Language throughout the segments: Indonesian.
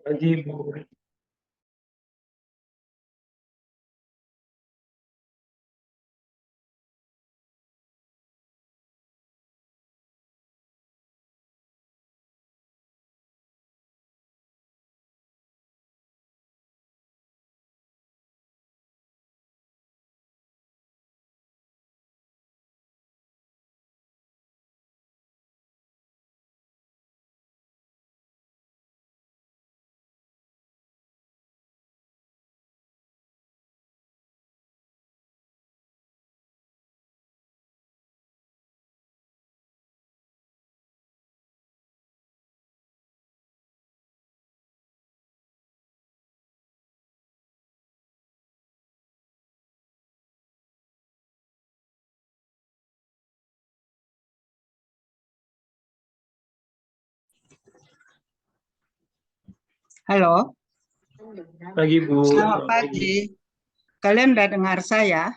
Pagi, Bu. Halo, Pagi, Bu. selamat Selamat pagi. pagi. Kalian udah dengar saya?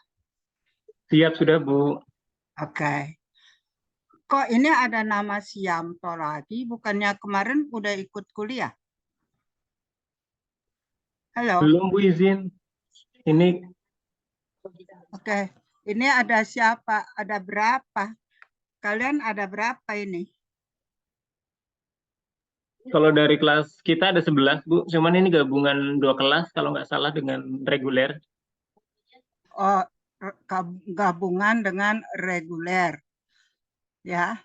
Siap sudah, Bu. Oke. Kok ini ada nama Siamto lagi? Bukannya kemarin udah ikut kuliah? Halo. Belum, Bu, izin. Ini Oke. Ini ada siapa? Ada berapa? Kalian ada berapa ini? kalau dari kelas kita ada 11, Bu. Cuman ini gabungan dua kelas kalau nggak salah dengan reguler. Oh, gabungan dengan reguler, ya.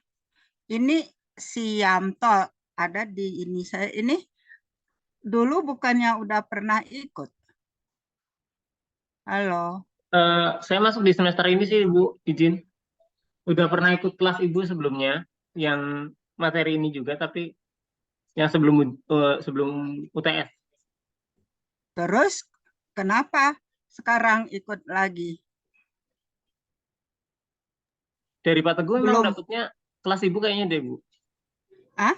Ini Siamto ada di ini saya. Ini dulu bukannya udah pernah ikut? Halo. Saya masuk di semester ini sih, Bu, izin. Udah pernah ikut kelas Ibu sebelumnya, yang materi ini juga, tapi yang sebelum UTS. Terus kenapa sekarang ikut lagi? Dari Pak Teguh memang Belum, dapetnya kelas Ibu kayaknya deh, Bu. ah?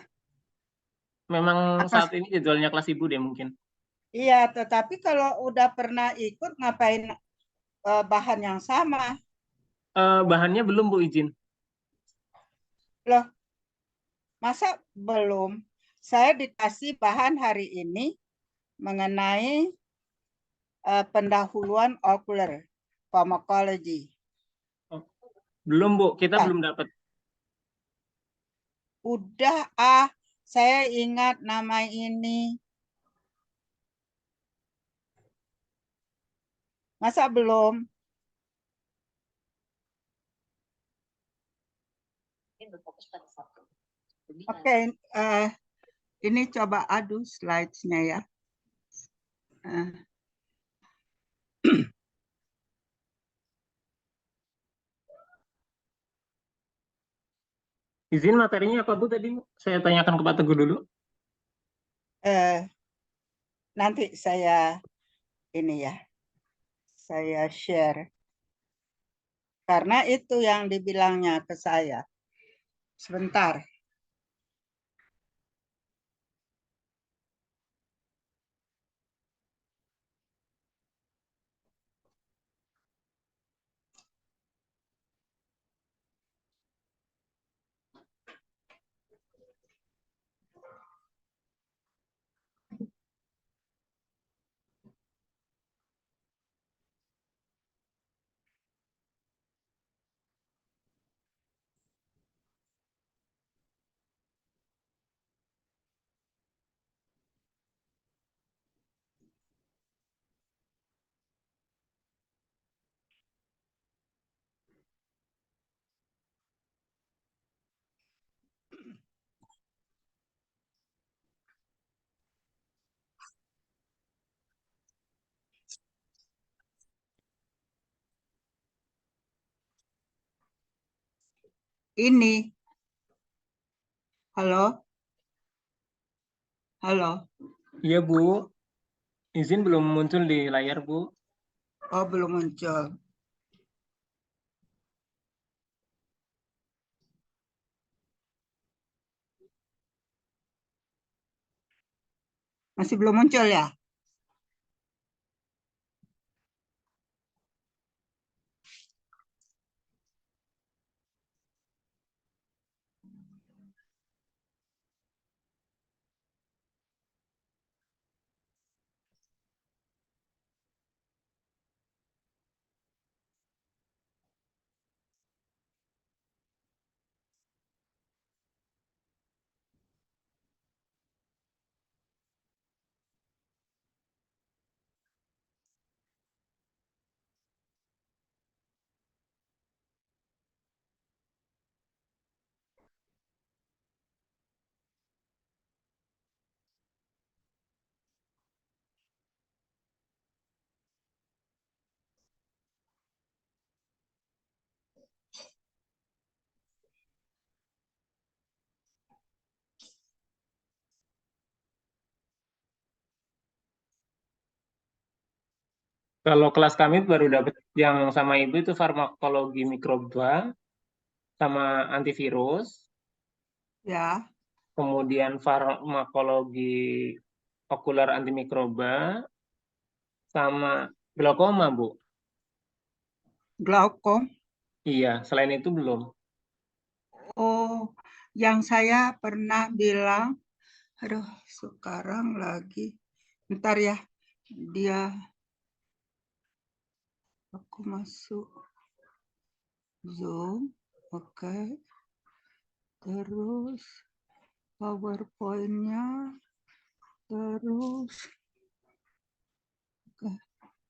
Memang Apa? saat ini jadwalnya kelas Ibu deh mungkin. Iya, tetapi kalau udah pernah ikut ngapain bahan yang sama? Bahannya belum, Bu, izin. Loh, masa belum? Saya dikasih bahan hari ini mengenai pendahuluan okuler pharmacology. Oh, belum, Bu. Kita Ya, belum dapat. udah saya ingat nama ini. Masa belum? Oke, eh, ini coba adu slides-nya ya. Eh, Izin materinya apa, Bu, tadi? Saya tanyakan ke Pak Teguh dulu. eh, nanti ini ya, saya share. Karena itu yang dibilangnya ke saya. Sebentar. Ini, halo, halo. Iya, Bu. Izin belum muncul di layar, Bu. Oh, belum muncul. Masih belum muncul ya? Kalau kelas kami baru dapat yang sama ibu itu farmakologi mikroba sama antivirus, Ya, kemudian farmakologi okular antimikroba sama glaukoma, Bu. glaukom. Iya, selain itu belum. Oh, yang saya pernah bilang, aduh, sekarang lagi. Bentar ya, dia aku masuk Zoom. Oke. Terus PowerPoint-nya, terus oke,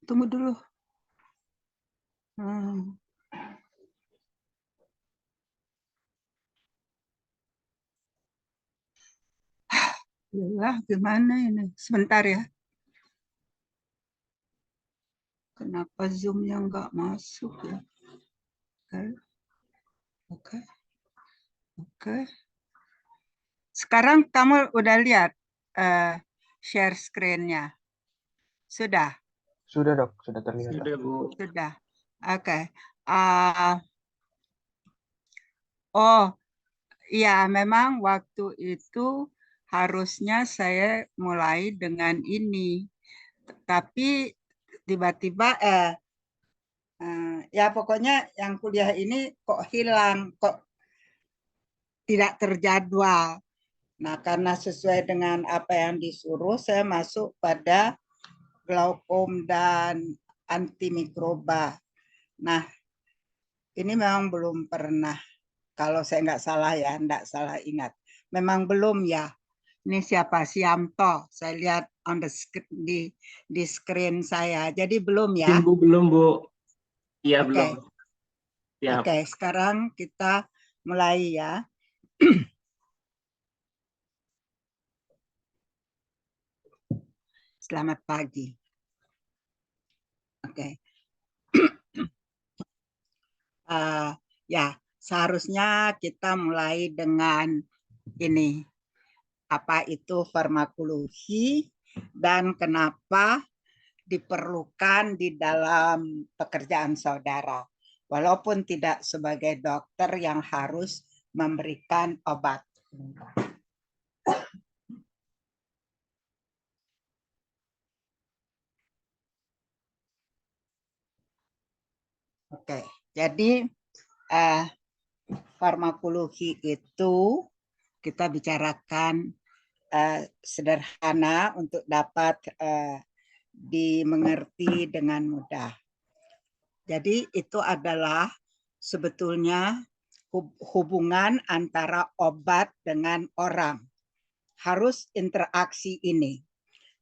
tunggu dulu. Hmm. Ya, gimana ini? Sebentar ya. Kenapa Zoom-nya nggak masuk ya? Oke, oke, oke. Sekarang kamu udah lihat share screen-nya? Sudah? Sudah dok, sudah terlihat dok. Sudah, Bu. Sudah. Oke. Oh, iya, memang waktu itu harusnya saya mulai dengan ini. Tapi tiba-tiba ya pokoknya yang kuliah ini kok hilang, kok tidak terjadwal. Nah, karena sesuai dengan apa yang disuruh, saya masuk pada glaukom dan antimikroba. Nah, ini memang belum pernah, kalau saya nggak salah ya, nggak salah ingat. Memang belum ya. Ini siapa? Siamto. Saya lihat on the di screen saya. Jadi belum ya. Bu, belum, Bu. Iya, Oke. belum. Siap. Oke, sekarang kita mulai ya. Selamat pagi. Oke. Ya, seharusnya kita mulai dengan ini. Apa itu farmakologi dan kenapa diperlukan di dalam pekerjaan saudara. Walaupun tidak sebagai dokter yang harus memberikan obat. Oke, jadi farmakologi itu kita bicarakan sederhana untuk dapat dimengerti dengan mudah. Jadi itu adalah sebetulnya hubungan antara obat dengan orang. Harus interaksi ini.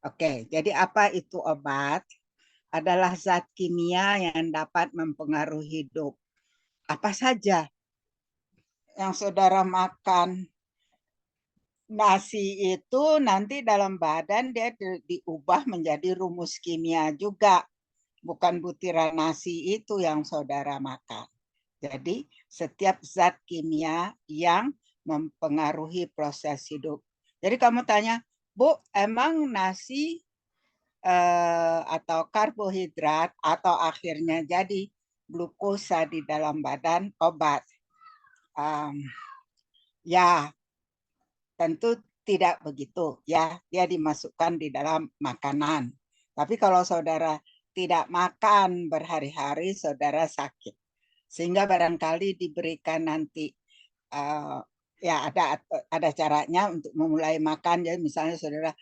Oke, jadi apa itu obat? Adalah zat kimia yang dapat mempengaruhi hidup. Apa saja yang saudara makan? Nasi itu nanti dalam badan dia diubah menjadi rumus kimia juga. Bukan butiran nasi itu yang saudara makan. Jadi setiap zat kimia yang mempengaruhi proses hidup. Jadi kamu tanya, Bu, emang nasi atau karbohidrat atau akhirnya jadi glukosa di dalam badan obat? Ya, tentu tidak begitu ya, dia dimasukkan di dalam makanan. Tapi kalau saudara tidak makan berhari-hari, saudara sakit. Sehingga barangkali diberikan nanti ya ada caranya untuk memulai makan. Jadi misalnya saudara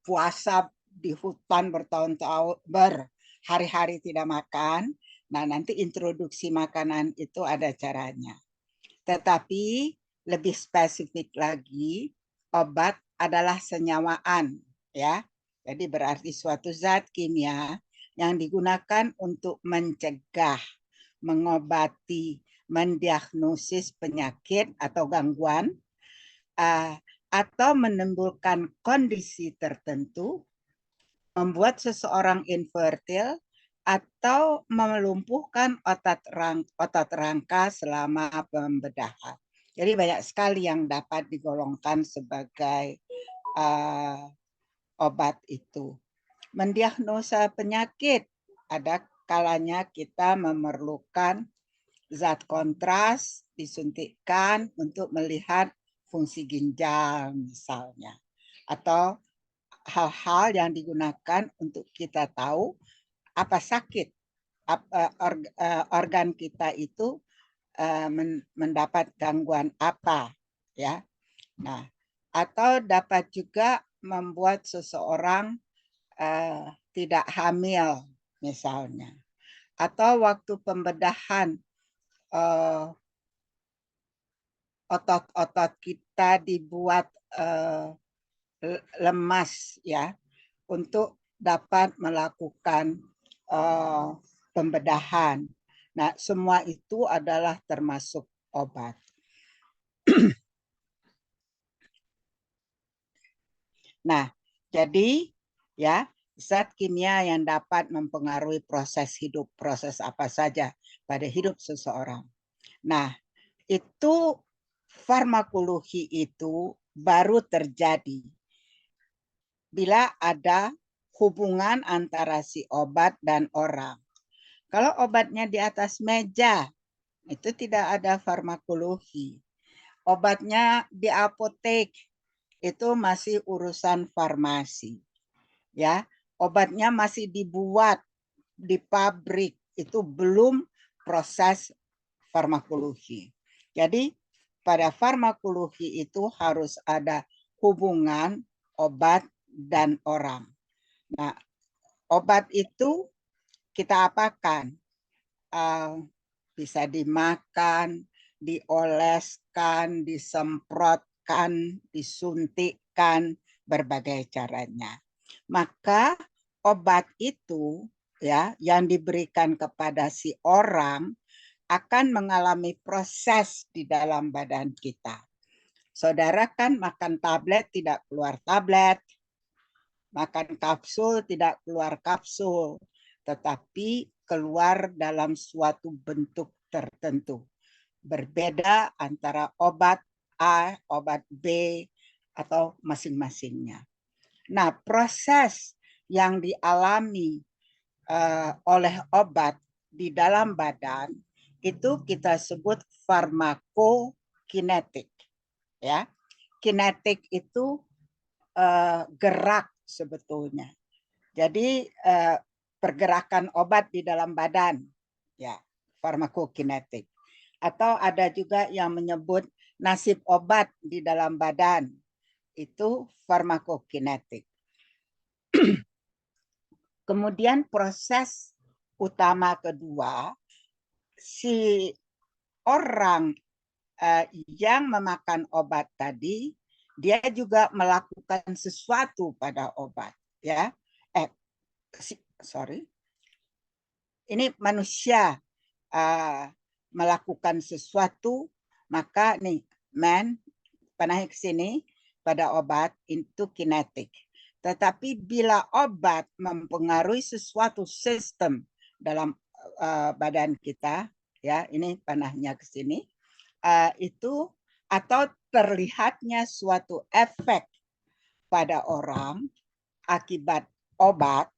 puasa di hutan bertahun-tahun berhari-hari tidak makan, nah nanti introduksi makanan itu ada caranya. Tetapi lebih spesifik lagi, obat adalah senyawaan, ya. Jadi berarti suatu zat kimia yang digunakan untuk mencegah, mengobati, mendiagnosis penyakit atau gangguan, atau menimbulkan kondisi tertentu, membuat seseorang infertil, atau melumpuhkan otot rangka selama pembedahan. Jadi banyak sekali yang dapat digolongkan sebagai obat itu. Mendiagnosa penyakit ada kalanya kita memerlukan zat kontras disuntikkan untuk melihat fungsi ginjal misalnya, atau hal-hal yang digunakan untuk kita tahu apa sakit organ kita itu mendapat gangguan apa, ya. Nah, atau dapat juga membuat seseorang tidak hamil misalnya, atau waktu pembedahan otot-otot kita dibuat lemas, ya, untuk dapat melakukan pembedahan. Nah, semua itu adalah termasuk obat. Nah, jadi ya, zat kimia yang dapat mempengaruhi proses hidup, proses apa saja pada hidup seseorang. Nah, itu farmakologi itu baru terjadi bila ada hubungan antara si obat dan orang. Kalau obatnya di atas meja, itu tidak ada farmakologi. Obatnya di apotek, itu masih urusan farmasi. Ya, obatnya masih dibuat di pabrik, itu belum proses farmakologi. Jadi pada farmakologi itu harus ada hubungan obat dan orang. Nah, obat itu kita apakan? Bisa dimakan, dioleskan, disemprotkan, disuntikkan, berbagai caranya. Maka obat itu ya yang diberikan kepada si orang akan mengalami proses di dalam badan kita. Saudara kan makan tablet tidak keluar tablet, makan kapsul tidak keluar kapsul, tetapi keluar dalam suatu bentuk tertentu. Berbeda antara obat A, obat B, atau masing-masingnya. Nah, proses yang dialami oleh obat di dalam badan itu kita sebut farmakokinetik. Ya, kinetik itu gerak sebetulnya. Jadi pergerakan obat di dalam badan, ya, farmakokinetik. Atau ada juga yang menyebut nasib obat di dalam badan, itu farmakokinetik. Kemudian proses utama kedua, si orang yang memakan obat tadi, dia juga melakukan sesuatu pada obat, ya. Ini manusia melakukan sesuatu, maka nih panah ke sini pada obat itu kinetik. Tetapi bila obat mempengaruhi sesuatu sistem dalam badan kita, ya, ini panahnya ke sini, itu atau terlihatnya suatu efek pada orang akibat obat,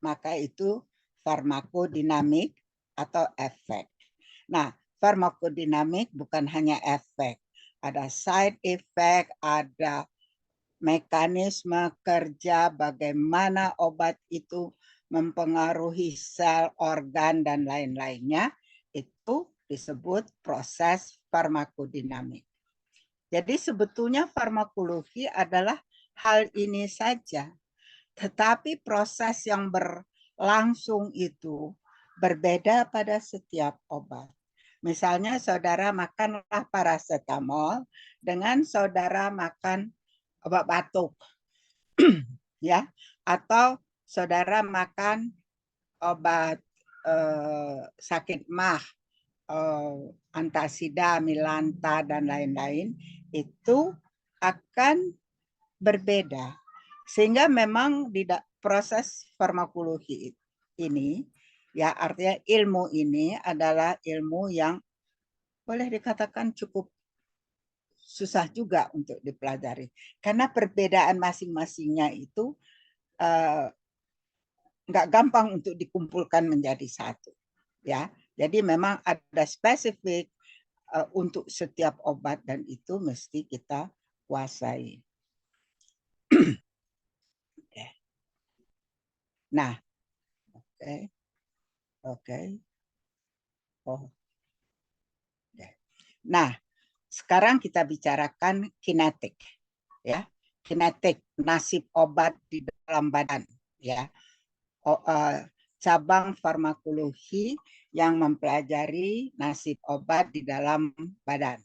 maka itu farmakodinamik atau efek. Nah, farmakodinamik bukan hanya efek, ada side effect, ada mekanisme kerja, bagaimana obat itu mempengaruhi sel, organ, dan lain-lainnya, itu disebut proses farmakodinamik. Jadi sebetulnya farmakologi adalah hal ini saja, tetapi proses yang berlangsung itu berbeda pada setiap obat. Misalnya saudara makanlah paracetamol dengan saudara makan obat batuk, ya, atau saudara makan obat sakit mah, antasida, milanta, dan lain-lain, itu akan berbeda. Sehingga memang di proses farmakologi ini, ya, artinya ilmu ini adalah ilmu yang boleh dikatakan cukup susah juga untuk dipelajari. Karena perbedaan masing-masingnya itu nggak gampang untuk dikumpulkan menjadi satu, ya. Jadi memang ada spesifik untuk setiap obat dan itu mesti kita kuasai. Okay. Nah, oke. Oh, okay. Nah, sekarang kita bicarakan kinetik, ya. Kinetik, nasib obat di dalam badan, ya. Cabang farmakologi yang mempelajari nasib obat di dalam badan.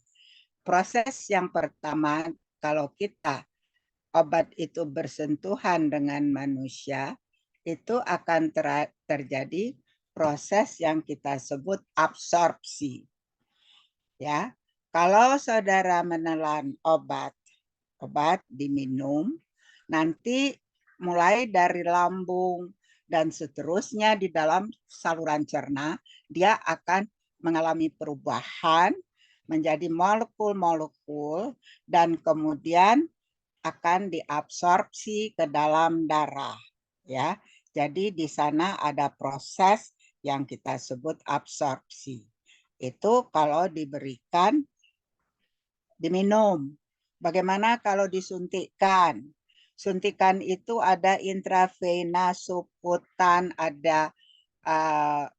Proses yang pertama, kalau kita obat itu bersentuhan dengan manusia, itu akan terjadi proses yang kita sebut absorpsi. Ya, kalau saudara menelan obat diminum, nanti mulai dari lambung dan seterusnya di dalam saluran cerna, dia akan mengalami perubahan menjadi molekul-molekul dan kemudian akan diabsorpsi ke dalam darah, ya. Jadi di sana ada proses yang kita sebut absorpsi. Itu kalau diberikan diminum. Bagaimana kalau disuntikkan? Suntikan itu ada intravena, subkutan, ada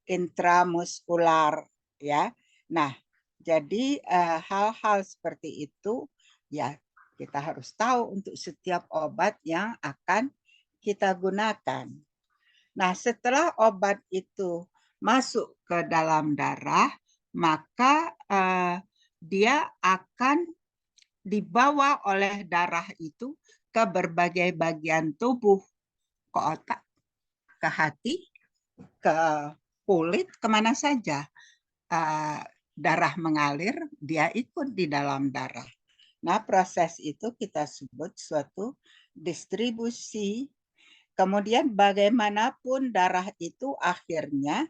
intramuskular, ya. Nah, jadi hal-hal seperti itu ya kita harus tahu untuk setiap obat yang akan kita gunakan. Nah, setelah obat itu masuk ke dalam darah, maka dia akan dibawa oleh darah itu ke berbagai bagian tubuh, ke otak, ke hati, ke kulit, kemana saja darah mengalir, dia ikut di dalam darah. Nah, proses itu kita sebut suatu distribusi. Kemudian bagaimanapun darah itu akhirnya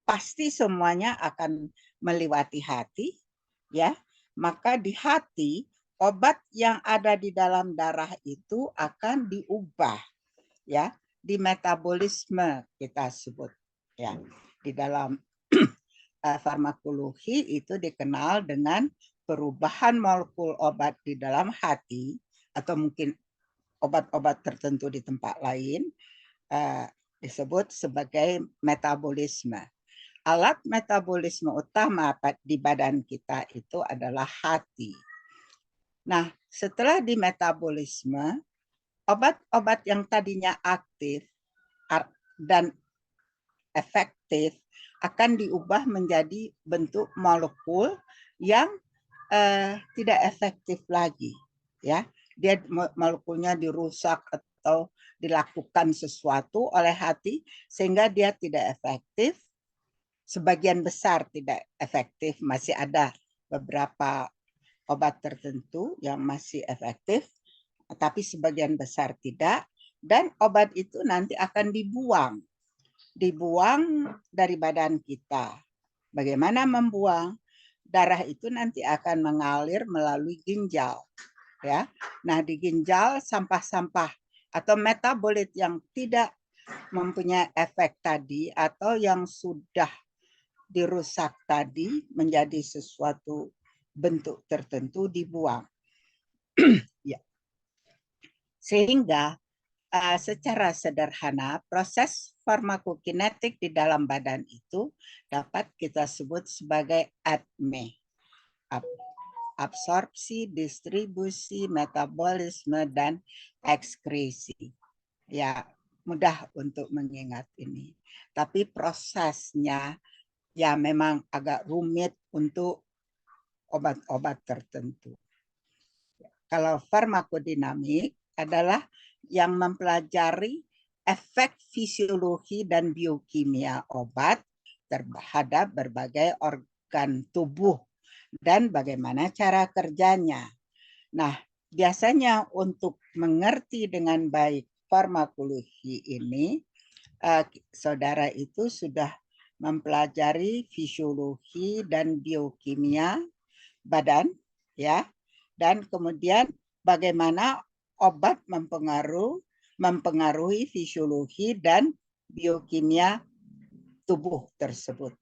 pasti semuanya akan melewati hati, ya. Maka di hati obat yang ada di dalam darah itu akan diubah, ya, di metabolisme kita sebut, ya. Di dalam farmakologi itu dikenal dengan perubahan molekul obat di dalam hati atau mungkin obat-obat tertentu di tempat lain disebut sebagai metabolisme. Alat metabolisme utama di badan kita itu adalah hati. Nah, setelah di metabolisme, obat-obat yang tadinya aktif dan efektif akan diubah menjadi bentuk molekul yang tidak efektif lagi, ya. Dia molekulnya dirusak atau dilakukan sesuatu oleh hati sehingga dia tidak efektif. Sebagian besar tidak efektif, masih ada beberapa obat tertentu yang masih efektif, tapi sebagian besar tidak, dan obat itu nanti akan dibuang dari badan kita. Bagaimana membuang? Darah itu nanti akan mengalir melalui ginjal, ya. Nah, di ginjal sampah-sampah atau metabolit yang tidak mempunyai efek tadi atau yang sudah dirusak tadi menjadi sesuatu bentuk tertentu dibuang. Ya. Sehingga secara sederhana proses farmakokinetik di dalam badan itu dapat kita sebut sebagai ADME. Absorpsi, distribusi, metabolisme, dan ekskresi. Ya, mudah untuk mengingat ini. Tapi prosesnya ya memang agak rumit untuk obat-obat tertentu. Kalau farmakodinamik adalah yang mempelajari efek fisiologi dan biokimia obat terhadap berbagai organ tubuh dan bagaimana cara kerjanya. Nah, biasanya untuk mengerti dengan baik farmakologi ini, saudara itu sudah mempelajari fisiologi dan biokimia badan, ya, dan kemudian bagaimana obat mempengaruhi fisiologi dan biokimia tubuh tersebut.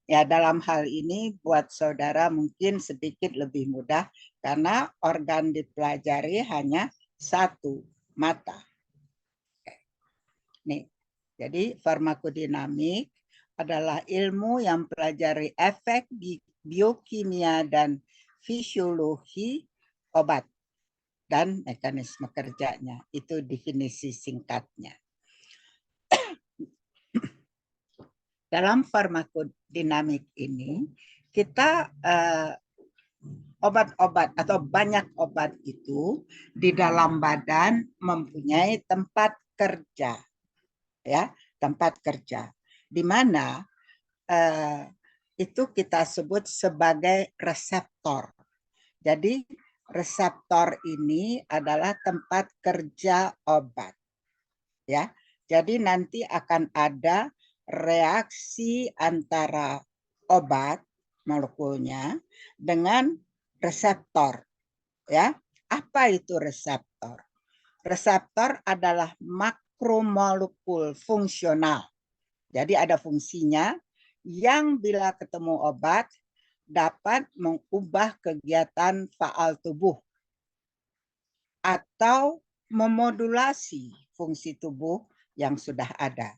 Ya, dalam hal ini buat saudara mungkin sedikit lebih mudah karena organ dipelajari hanya satu, mata. Nih, jadi farmakodinamik adalah ilmu yang pelajari efek biokimia dan fisiologi obat dan mekanisme kerjanya. Itu definisi singkatnya. Dalam farmakodinamik ini, kita obat-obat atau banyak obat itu di dalam badan mempunyai tempat kerja, ya, tempat kerja, di mana itu kita sebut sebagai reseptor. Jadi reseptor ini adalah tempat kerja obat, ya. Jadi nanti akan ada reaksi antara obat molekulnya dengan reseptor, ya. Apa itu reseptor? Reseptor adalah makromolekul fungsional. Jadi ada fungsinya yang bila ketemu obat dapat mengubah kegiatan faal tubuh atau memodulasi fungsi tubuh yang sudah ada.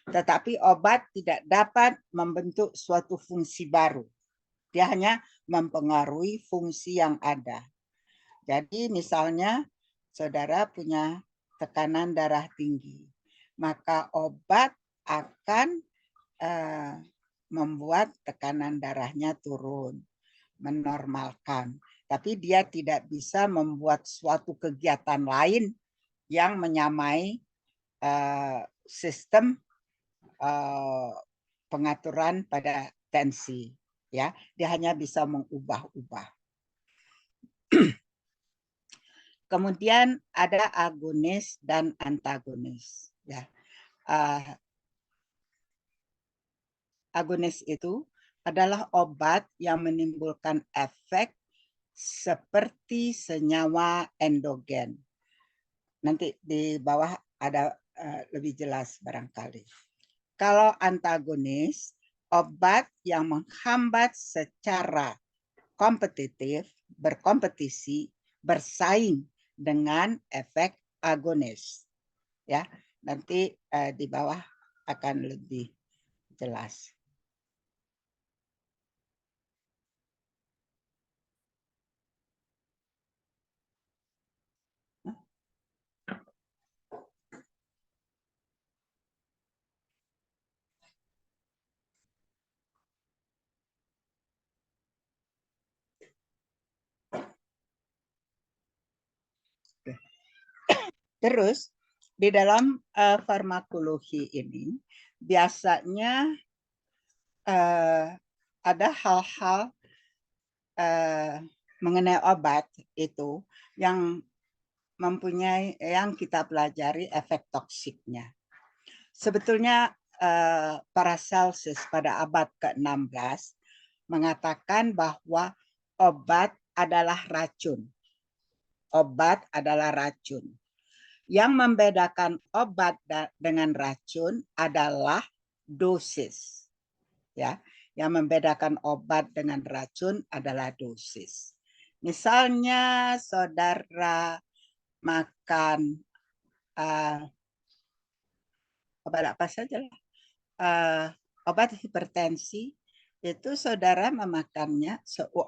Tetapi obat tidak dapat membentuk suatu fungsi baru. Dia hanya mempengaruhi fungsi yang ada. Jadi misalnya saudara punya tekanan darah tinggi, maka obat akan membuat tekanan darahnya turun, menormalkan. Tapi dia tidak bisa membuat suatu kegiatan lain yang menyamai sistem pengaturan pada tensi, ya. Dia hanya bisa mengubah-ubah. Kemudian ada agonis dan antagonis, ya. Agonis itu adalah obat yang menimbulkan efek seperti senyawa endogen. Nanti di bawah ada lebih jelas barangkali. Kalau antagonis, obat yang menghambat secara kompetitif, berkompetisi, bersaing dengan efek agonis. Ya, nanti di bawah akan lebih jelas. Terus di dalam farmakologi ini biasanya ada hal-hal mengenai obat itu yang mempunyai yang kita pelajari efek toksiknya. Sebetulnya Paracelsus pada abad ke-16 mengatakan bahwa obat adalah racun. Obat adalah racun. Yang membedakan obat dengan racun adalah dosis. Ya, yang membedakan obat dengan racun adalah dosis. Misalnya saudara makan obat apa saja lah, obat hipertensi, itu saudara memakannya,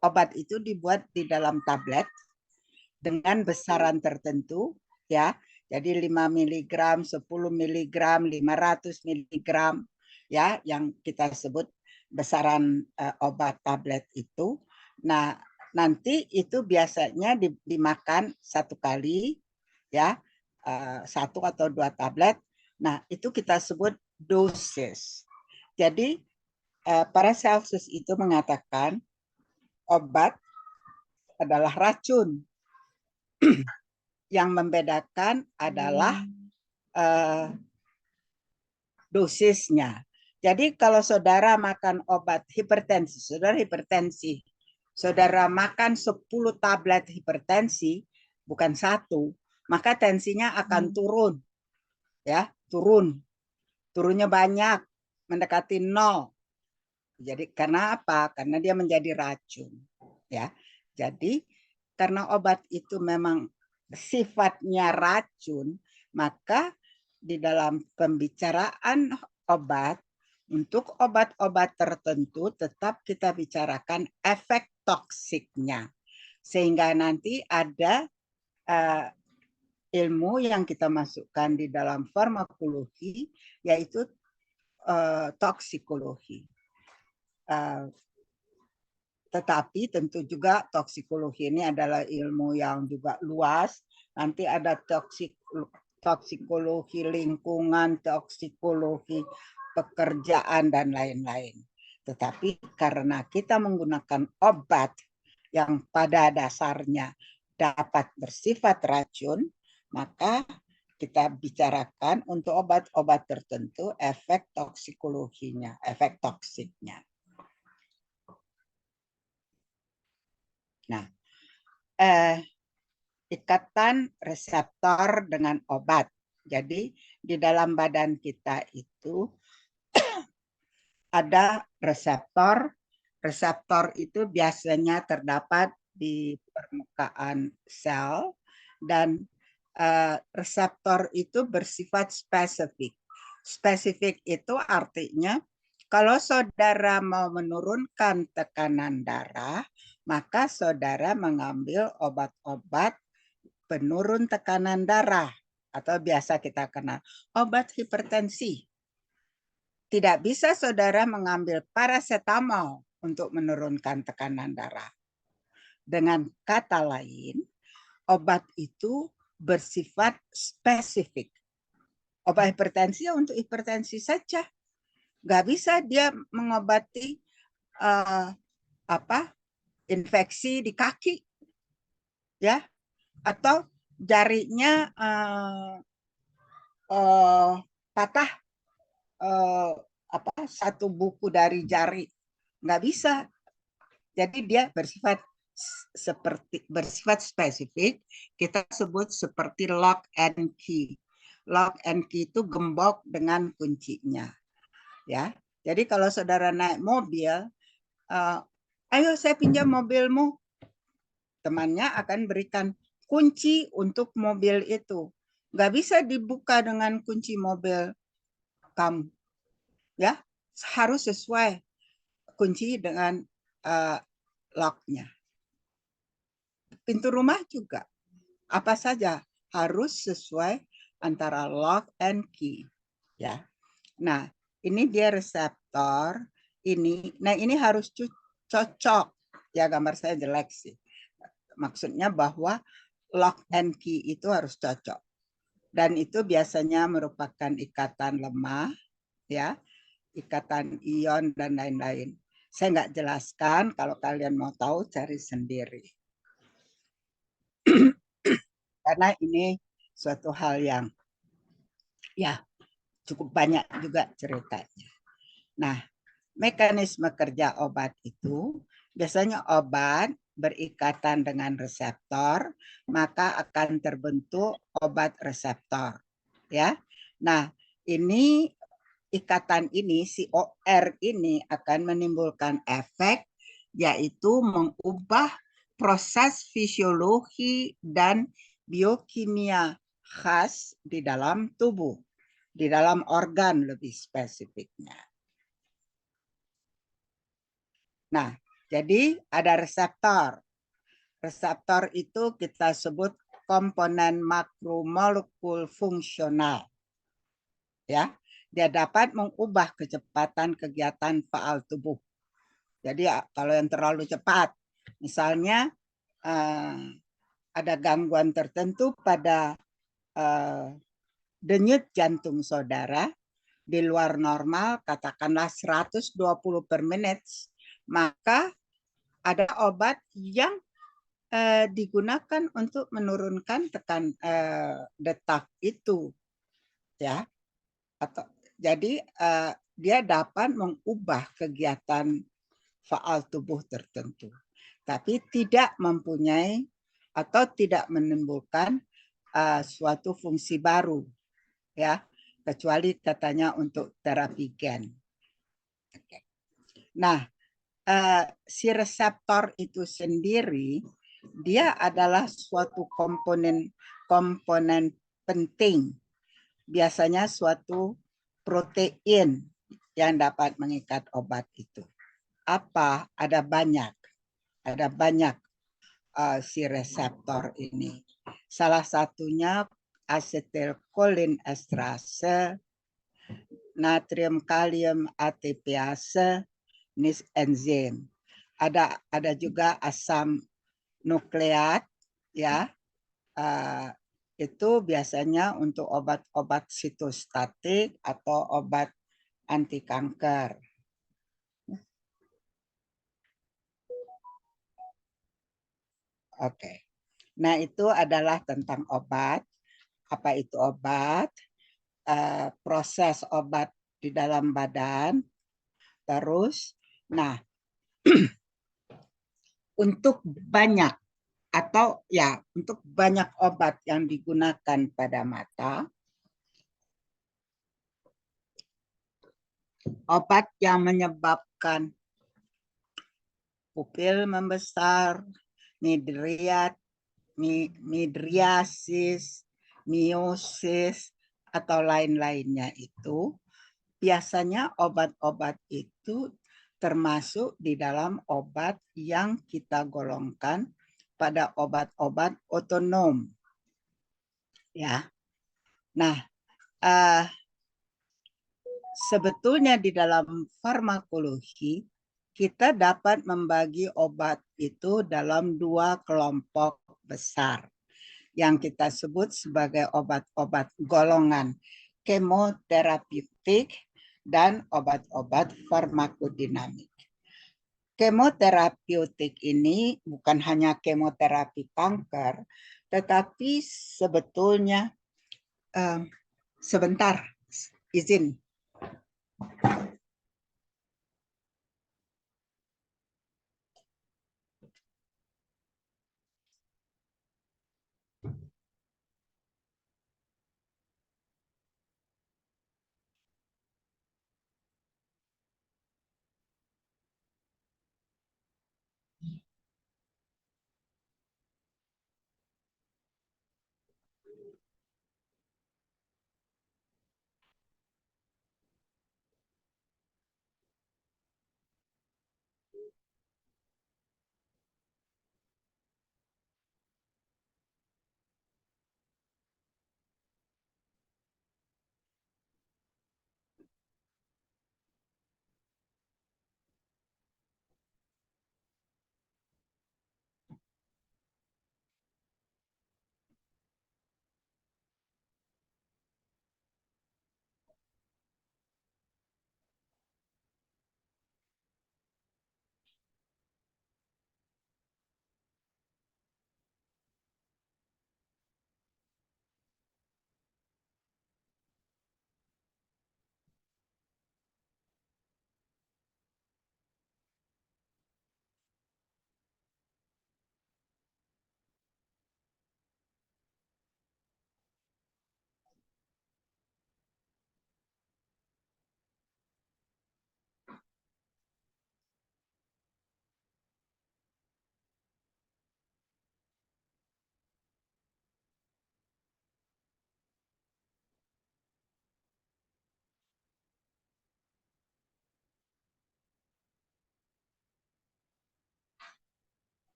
obat itu dibuat di dalam tablet dengan besaran tertentu, ya. Jadi 5 mg, 10 mg, 500 mg, ya, yang kita sebut besaran obat tablet itu. Nah, nanti itu biasanya dimakan satu kali, ya, 1 atau 2 tablet. Nah, itu kita sebut dosis. Jadi Paracelsus itu mengatakan obat adalah racun. Yang membedakan adalah dosisnya. Jadi kalau saudara makan obat hipertensi, saudara makan 10 tablet hipertensi, bukan 1, maka tensinya akan turun. Ya, turunnya banyak, mendekati 0. Jadi karena apa? Karena dia menjadi racun, ya. Jadi karena obat itu memang sifatnya racun, maka di dalam pembicaraan obat, untuk obat-obat tertentu tetap kita bicarakan efek toksiknya. Sehingga nanti ada ilmu yang kita masukkan di dalam farmakologi, yaitu toksikologi. Tetapi tentu juga toksikologi ini adalah ilmu yang juga luas. Nanti ada toksikologi lingkungan, toksikologi pekerjaan, dan lain-lain. Tetapi karena kita menggunakan obat yang pada dasarnya dapat bersifat racun, maka kita bicarakan untuk obat-obat tertentu efek toksikologinya, efek toksiknya. Nah, ikatan reseptor dengan obat. Jadi di dalam badan kita itu ada reseptor. Reseptor itu biasanya terdapat di permukaan sel, dan reseptor itu bersifat spesifik. Spesifik itu artinya kalau saudara mau menurunkan tekanan darah, maka saudara mengambil obat-obat penurun tekanan darah, atau biasa kita kenal obat hipertensi. Tidak bisa saudara mengambil paracetamol untuk menurunkan tekanan darah. Dengan kata lain, obat itu bersifat spesifik. Obat hipertensi untuk hipertensi saja. Nggak bisa dia mengobati infeksi di kaki, ya, atau jarinya patah, satu buku dari jari, nggak bisa. Jadi dia bersifat spesifik. Kita sebut seperti lock and key. Lock and key itu gembok dengan kuncinya, ya. Jadi kalau saudara naik mobil, ayo saya pinjam mobilmu, temannya akan berikan kunci untuk mobil itu. Nggak bisa dibuka dengan kunci mobil kamu, ya, harus sesuai kunci dengan locknya. Pintu rumah juga, apa saja harus sesuai antara lock and key, ya. Nah, ini dia reseptor ini. Nah, ini harus cocok, ya. Gambar saya jelek sih. Maksudnya bahwa lock and key itu harus cocok, dan itu biasanya merupakan ikatan lemah, ya, ikatan ion dan lain-lain. Saya nggak jelaskan, kalau kalian mau tahu cari sendiri. Karena ini suatu hal yang ya cukup banyak juga ceritanya. Nah, mekanisme kerja obat itu biasanya obat berikatan dengan reseptor, maka akan terbentuk obat reseptor, ya. Nah, ini ikatan ini, si OR ini akan menimbulkan efek, yaitu mengubah proses fisiologi dan biokimia khas di dalam tubuh, di dalam organ lebih spesifiknya. Nah, jadi ada reseptor. Reseptor itu kita sebut komponen makromolekul fungsional, ya. Dia dapat mengubah kecepatan kegiatan faal tubuh. Jadi kalau yang terlalu cepat, misalnya ada gangguan tertentu pada denyut jantung saudara di luar normal, katakanlah 120 per menit, maka ada obat yang digunakan untuk menurunkan detak itu, ya. Atau jadi dia dapat mengubah kegiatan faal tubuh tertentu, tapi tidak mempunyai atau tidak menimbulkan suatu fungsi baru, ya. kecuali katanya untuk terapi gen. Oke. Nah, si reseptor itu sendiri dia adalah suatu komponen penting, biasanya suatu protein yang dapat mengikat obat itu. Apa? Ada banyak si reseptor ini. Salah satunya asetilkolin estrase, natrium kalium ATPase, nis enzim. Ada juga asam nukleat, ya. Itu biasanya untuk obat-obat sitostatik atau obat anti kanker. Oke. Nah, itu adalah tentang obat. Apa itu obat? Proses obat di dalam badan. Terus, nah, untuk banyak untuk banyak obat yang digunakan pada mata, obat yang menyebabkan pupil membesar, midriasis, miosis, atau lain-lainnya itu, biasanya obat-obat itu termasuk di dalam obat yang kita golongkan pada obat-obat otonom. Ya. Nah, sebetulnya di dalam farmakologi kita dapat membagi obat itu dalam dua kelompok besar yang kita sebut sebagai obat-obat golongan kemoterapeutik dan obat-obat farmakodinamik. Kemoterapeutik ini bukan hanya kemoterapi kanker, tetapi sebetulnya sebentar, izin.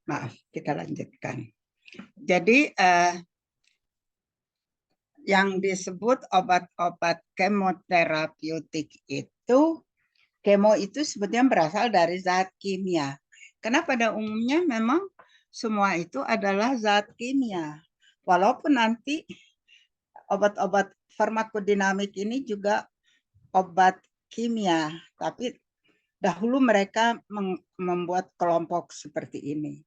Maaf, kita lanjutkan. Jadi yang disebut obat-obat kemoterapeutik itu, kemo itu sebetulnya berasal dari zat kimia. Karena pada umumnya memang semua itu adalah zat kimia. Walaupun nanti obat-obat farmakodinamik ini juga obat kimia, tapi dahulu mereka membuat kelompok seperti ini.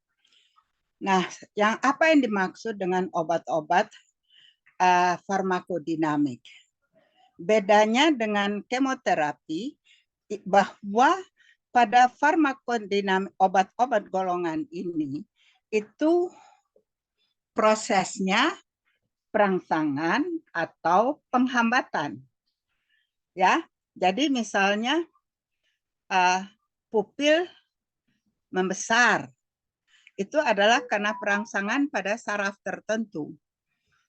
Nah, apa yang dimaksud dengan obat-obat farmakodinamik? Bedanya dengan kemoterapi bahwa pada farmakodinamik obat-obat golongan ini itu prosesnya perangsangan atau penghambatan. Ya, jadi misalnya pupil membesar itu adalah karena perangsangan pada saraf tertentu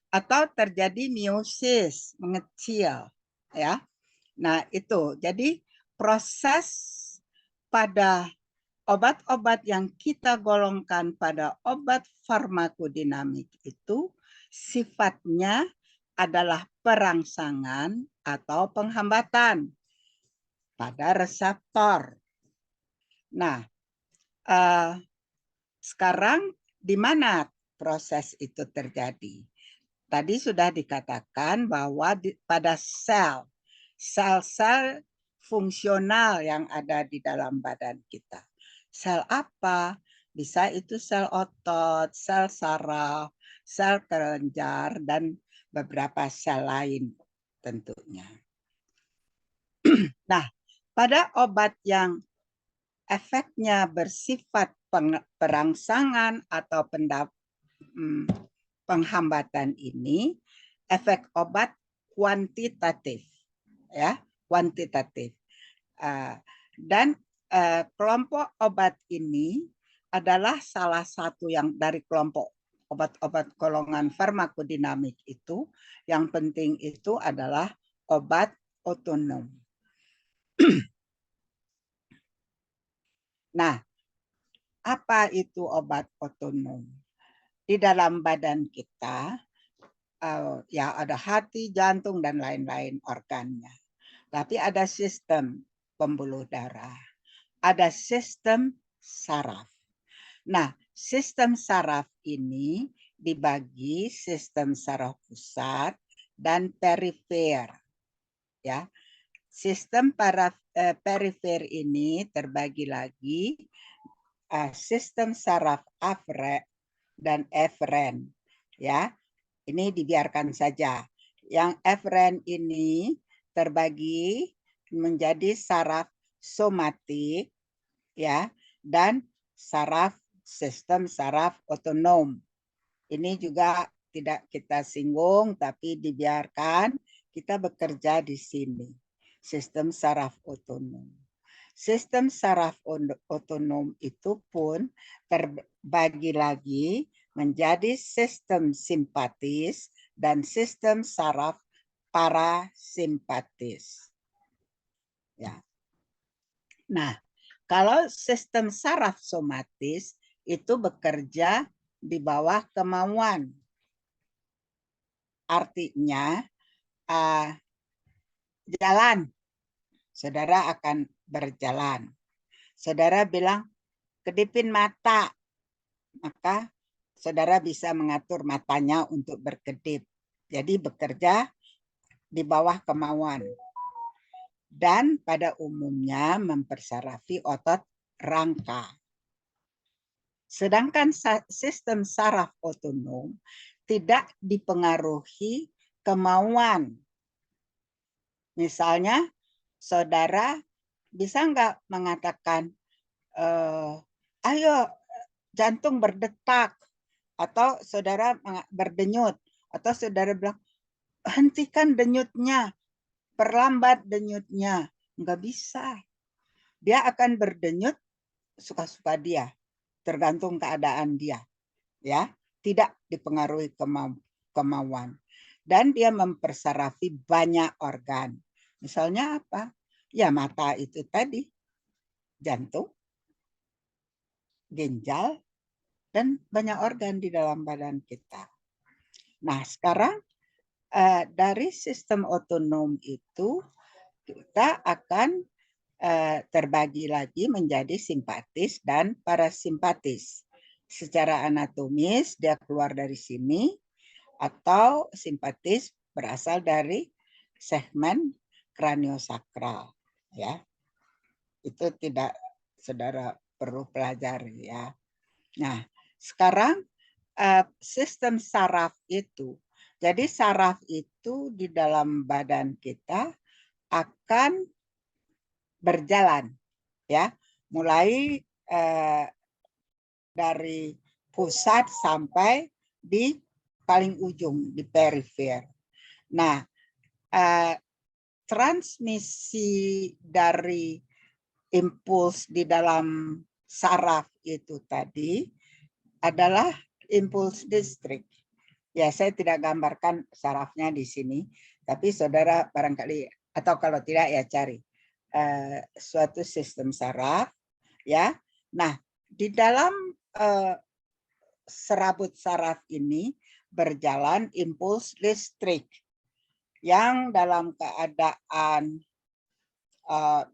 atau terjadi meiosis mengecil, ya. Nah, itu. Jadi proses pada obat-obat yang kita golongkan pada obat farmakodinamik itu sifatnya adalah perangsangan atau penghambatan pada reseptor. Nah, sekarang di mana proses itu terjadi? Tadi sudah dikatakan bahwa pada sel-sel fungsional yang ada di dalam badan kita. Sel apa? Bisa itu sel otot, sel saraf, sel kelenjar, dan beberapa sel lain tentunya. Nah, pada obat yang efeknya bersifat perangsangan atau penghambatan ini, efek obat kuantitatif, ya, kuantitatif. Dan kelompok obat ini adalah salah satu yang dari kelompok obat-obat golongan farmakodinamik itu. Yang penting itu adalah obat otonom. Nah, apa itu obat otonom? Di dalam badan kita, ya ada hati, jantung, dan lain-lain organnya. Tapi ada sistem pembuluh darah, ada sistem saraf. Nah, sistem saraf ini dibagi sistem saraf pusat dan perifer. Ya, sistem perifer ini terbagi lagi sistem saraf aferen dan eferen. Ya, ini dibiarkan saja. Yang eferen ini terbagi menjadi saraf somatik, ya, dan sistem saraf otonom. Ini juga tidak kita singgung, tapi dibiarkan kita bekerja di sini. Sistem saraf otonom. Sistem saraf otonom itu pun terbagi lagi menjadi sistem simpatis dan sistem saraf parasimpatis. Ya. Nah, kalau sistem saraf somatis itu bekerja di bawah kemauan. Artinya, jalan, saudara akan berjalan. Saudara bilang, kedipin mata, maka saudara bisa mengatur matanya untuk berkedip. Jadi bekerja di bawah kemauan. Dan pada umumnya mempersarafi otot rangka. Sedangkan sistem saraf otonom tidak dipengaruhi kemauan. Misalnya, saudara bisa nggak mengatakan, ayo jantung berdetak, atau saudara berdenyut, atau saudara bilang, hentikan denyutnya, perlambat denyutnya. Nggak bisa. Dia akan berdenyut suka-suka dia, tergantung keadaan dia. Ya, tidak dipengaruhi kemauan. Dan dia mempersarafi banyak organ. Misalnya apa? Ya mata itu tadi, jantung, ginjal, dan banyak organ di dalam badan kita. Nah, sekarang dari sistem otonom itu kita akan terbagi lagi menjadi simpatis dan parasimpatis. Secara anatomis dia keluar dari sini, atau simpatis berasal dari segmen kraniosakral, ya. Itu tidak saudara perlu pelajari, ya. Nah, sekarang sistem saraf itu. Jadi saraf itu di dalam badan kita akan berjalan, ya, mulai dari pusat sampai di paling ujung di perifer. Nah, transmisi dari impuls di dalam saraf itu tadi adalah impuls listrik. Ya, saya tidak gambarkan sarafnya di sini, tapi saudara barangkali, atau kalau tidak ya cari suatu sistem saraf, ya. Nah, di dalam serabut saraf ini berjalan impuls listrik yang dalam keadaan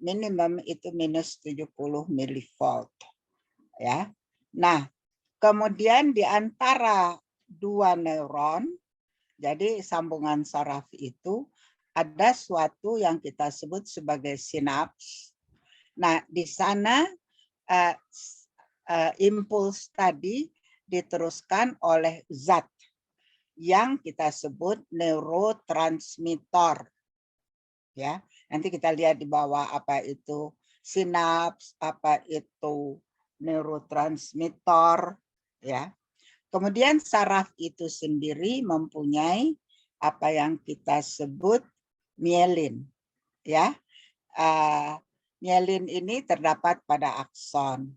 minimum itu minus 70 milivolt, ya. Nah, kemudian di antara dua neuron, jadi sambungan saraf itu ada suatu yang kita sebut sebagai sinaps. Nah, di sana impuls tadi diteruskan oleh zat yang kita sebut neurotransmitter. Ya, nanti kita lihat di bawah apa itu sinaps, apa itu neurotransmitter, ya. Kemudian saraf itu sendiri mempunyai apa yang kita sebut mielin, ya. Mielin ini terdapat pada akson,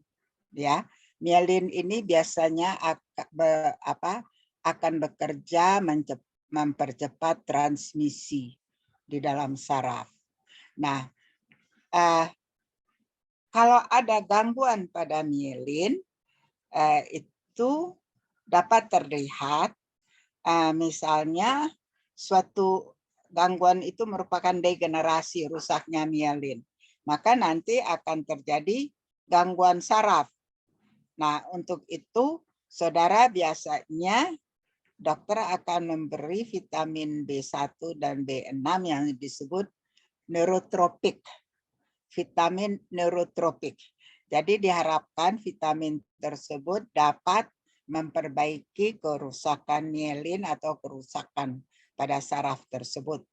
ya. Mielin ini biasanya akan bekerja mempercepat transmisi di dalam saraf. Nah, kalau ada gangguan pada mielin, itu dapat terlihat, misalnya suatu gangguan itu merupakan degenerasi, rusaknya mielin. Maka nanti akan terjadi gangguan saraf. Nah, untuk itu, saudara biasanya dokter akan memberi vitamin B1 dan B6 yang disebut neurotropik. Vitamin neurotropik. Jadi diharapkan vitamin tersebut dapat memperbaiki kerusakan mielin atau kerusakan pada saraf tersebut.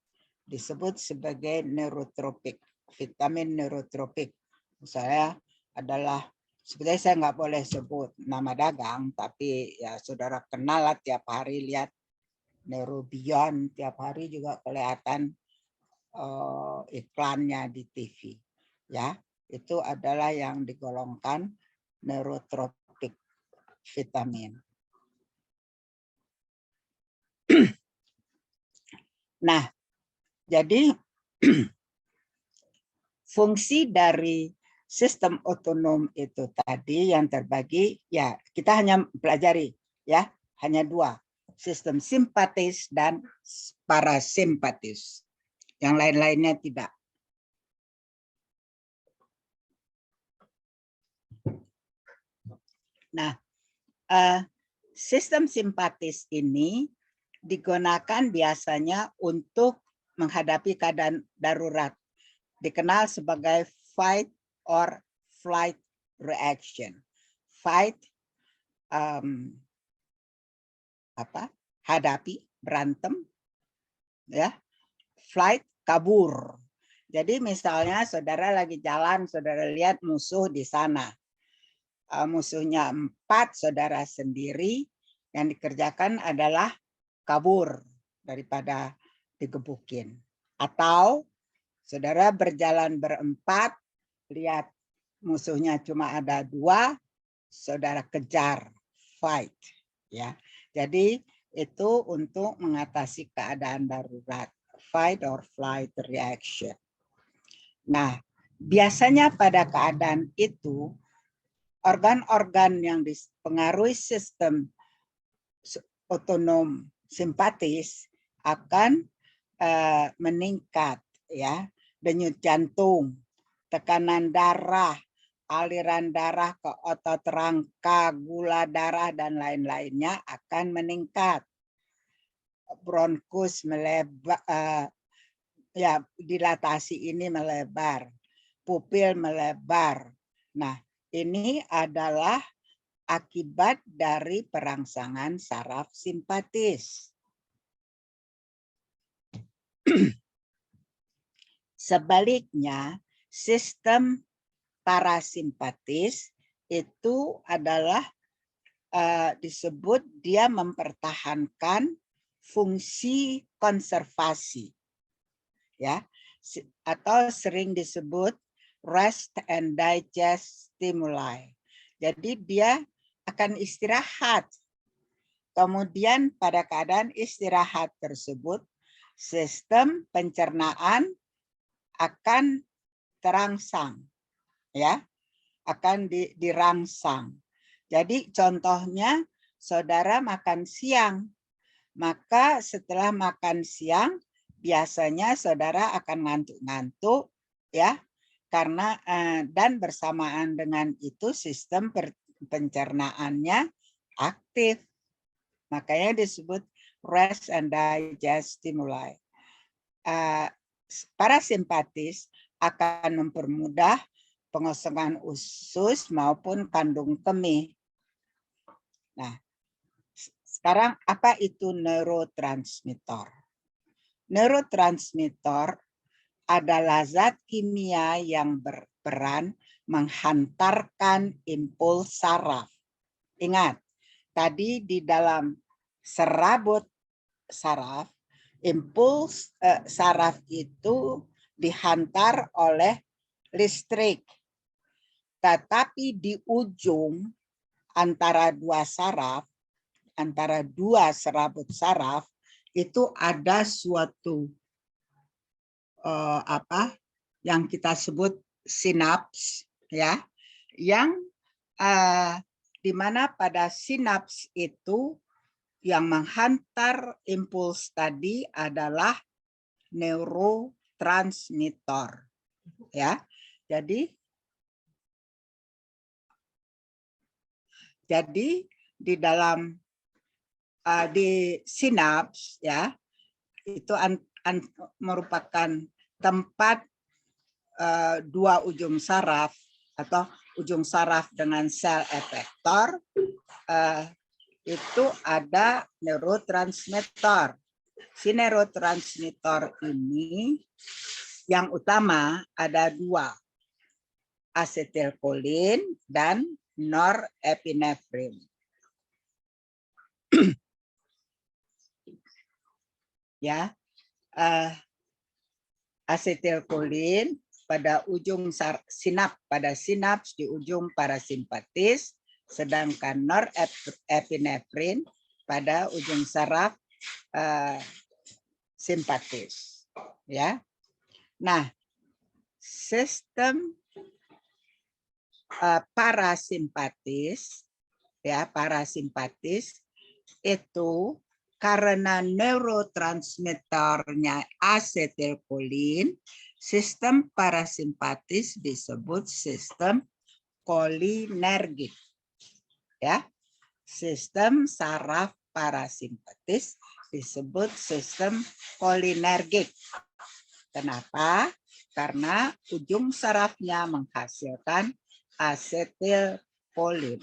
Disebut sebagai neurotropik, vitamin neurotropik. Misalnya adalah, sebenarnya saya nggak boleh sebut nama dagang, tapi ya saudara kenal lah, tiap hari lihat Neurobion, tiap hari juga kelihatan iklannya di TV. Ya, itu adalah yang digolongkan neurotropik vitamin. Nah, jadi fungsi dari sistem otonom itu tadi yang terbagi, ya kita hanya pelajari, ya hanya dua, sistem simpatis dan parasimpatis. Yang lain-lainnya tidak. Nah, sistem simpatis ini digunakan biasanya untuk menghadapi keadaan darurat, dikenal sebagai fight or flight reaction. Fight, hadapi, berantem, ya. Flight, kabur. Jadi misalnya saudara lagi jalan, saudara lihat musuh di sana. Musuhnya 4, saudara sendiri, yang dikerjakan adalah kabur daripada digebukin. Atau saudara berjalan berempat, lihat musuhnya cuma ada 2, saudara kejar, fight. Ya, jadi itu untuk mengatasi keadaan darurat, fight or flight reaction. Nah, biasanya pada keadaan itu organ-organ yang dipengaruhi sistem otonom simpatis akan meningkat, ya. Denyut jantung, tekanan darah, aliran darah ke otot rangka, gula darah dan lain-lainnya akan meningkat. Bronkus melebar, ya, dilatasi ini melebar, pupil melebar. Nah, ini adalah akibat dari perangsangan saraf simpatis. Sebaliknya, sistem parasimpatis itu adalah disebut dia mempertahankan fungsi konservasi, ya, atau sering disebut rest and digest stimuli. Jadi dia akan istirahat. Kemudian pada keadaan istirahat tersebut, sistem pencernaan akan terangsang, ya, akan dirangsang. Jadi contohnya saudara makan siang, maka setelah makan siang biasanya saudara akan ngantuk-ngantuk, ya, karena dan bersamaan dengan itu sistem pencernaannya aktif. Makanya disebut rest and digest stimuli. Parasimpatis akan mempermudah pengosongan usus maupun kandung kemih. Nah, sekarang apa itu neurotransmitter? Neurotransmitter adalah zat kimia yang berperan menghantarkan impuls saraf. Ingat, tadi di dalam serabut saraf, impuls saraf itu dihantar oleh listrik. Tetapi di ujung antara dua saraf, antara dua serabut saraf, itu ada suatu yang kita sebut sinaps, ya, yang di mana pada sinaps itu yang menghantar impuls tadi adalah neurotransmitter, ya. Jadi di dalam di sinaps, ya, itu merupakan tempat dua ujung saraf atau ujung saraf dengan sel efektor, itu ada neurotransmitter. Si neurotransmitter ini yang utama ada dua, asetilkolin dan norepinefrin. Ya, asetilkolin pada ujung sinaps di ujung parasimpatis, sedangkan norepinefrin pada ujung saraf simpatis, ya. Nah, sistem parasimpatis, ya, parasimpatis itu karena neurotransmitternya asetilkolin, sistem parasimpatis disebut sistem kolinergik, ya. Sistem saraf parasimpatis disebut sistem kolinergik. Kenapa? Karena ujung sarafnya menghasilkan asetilkolin.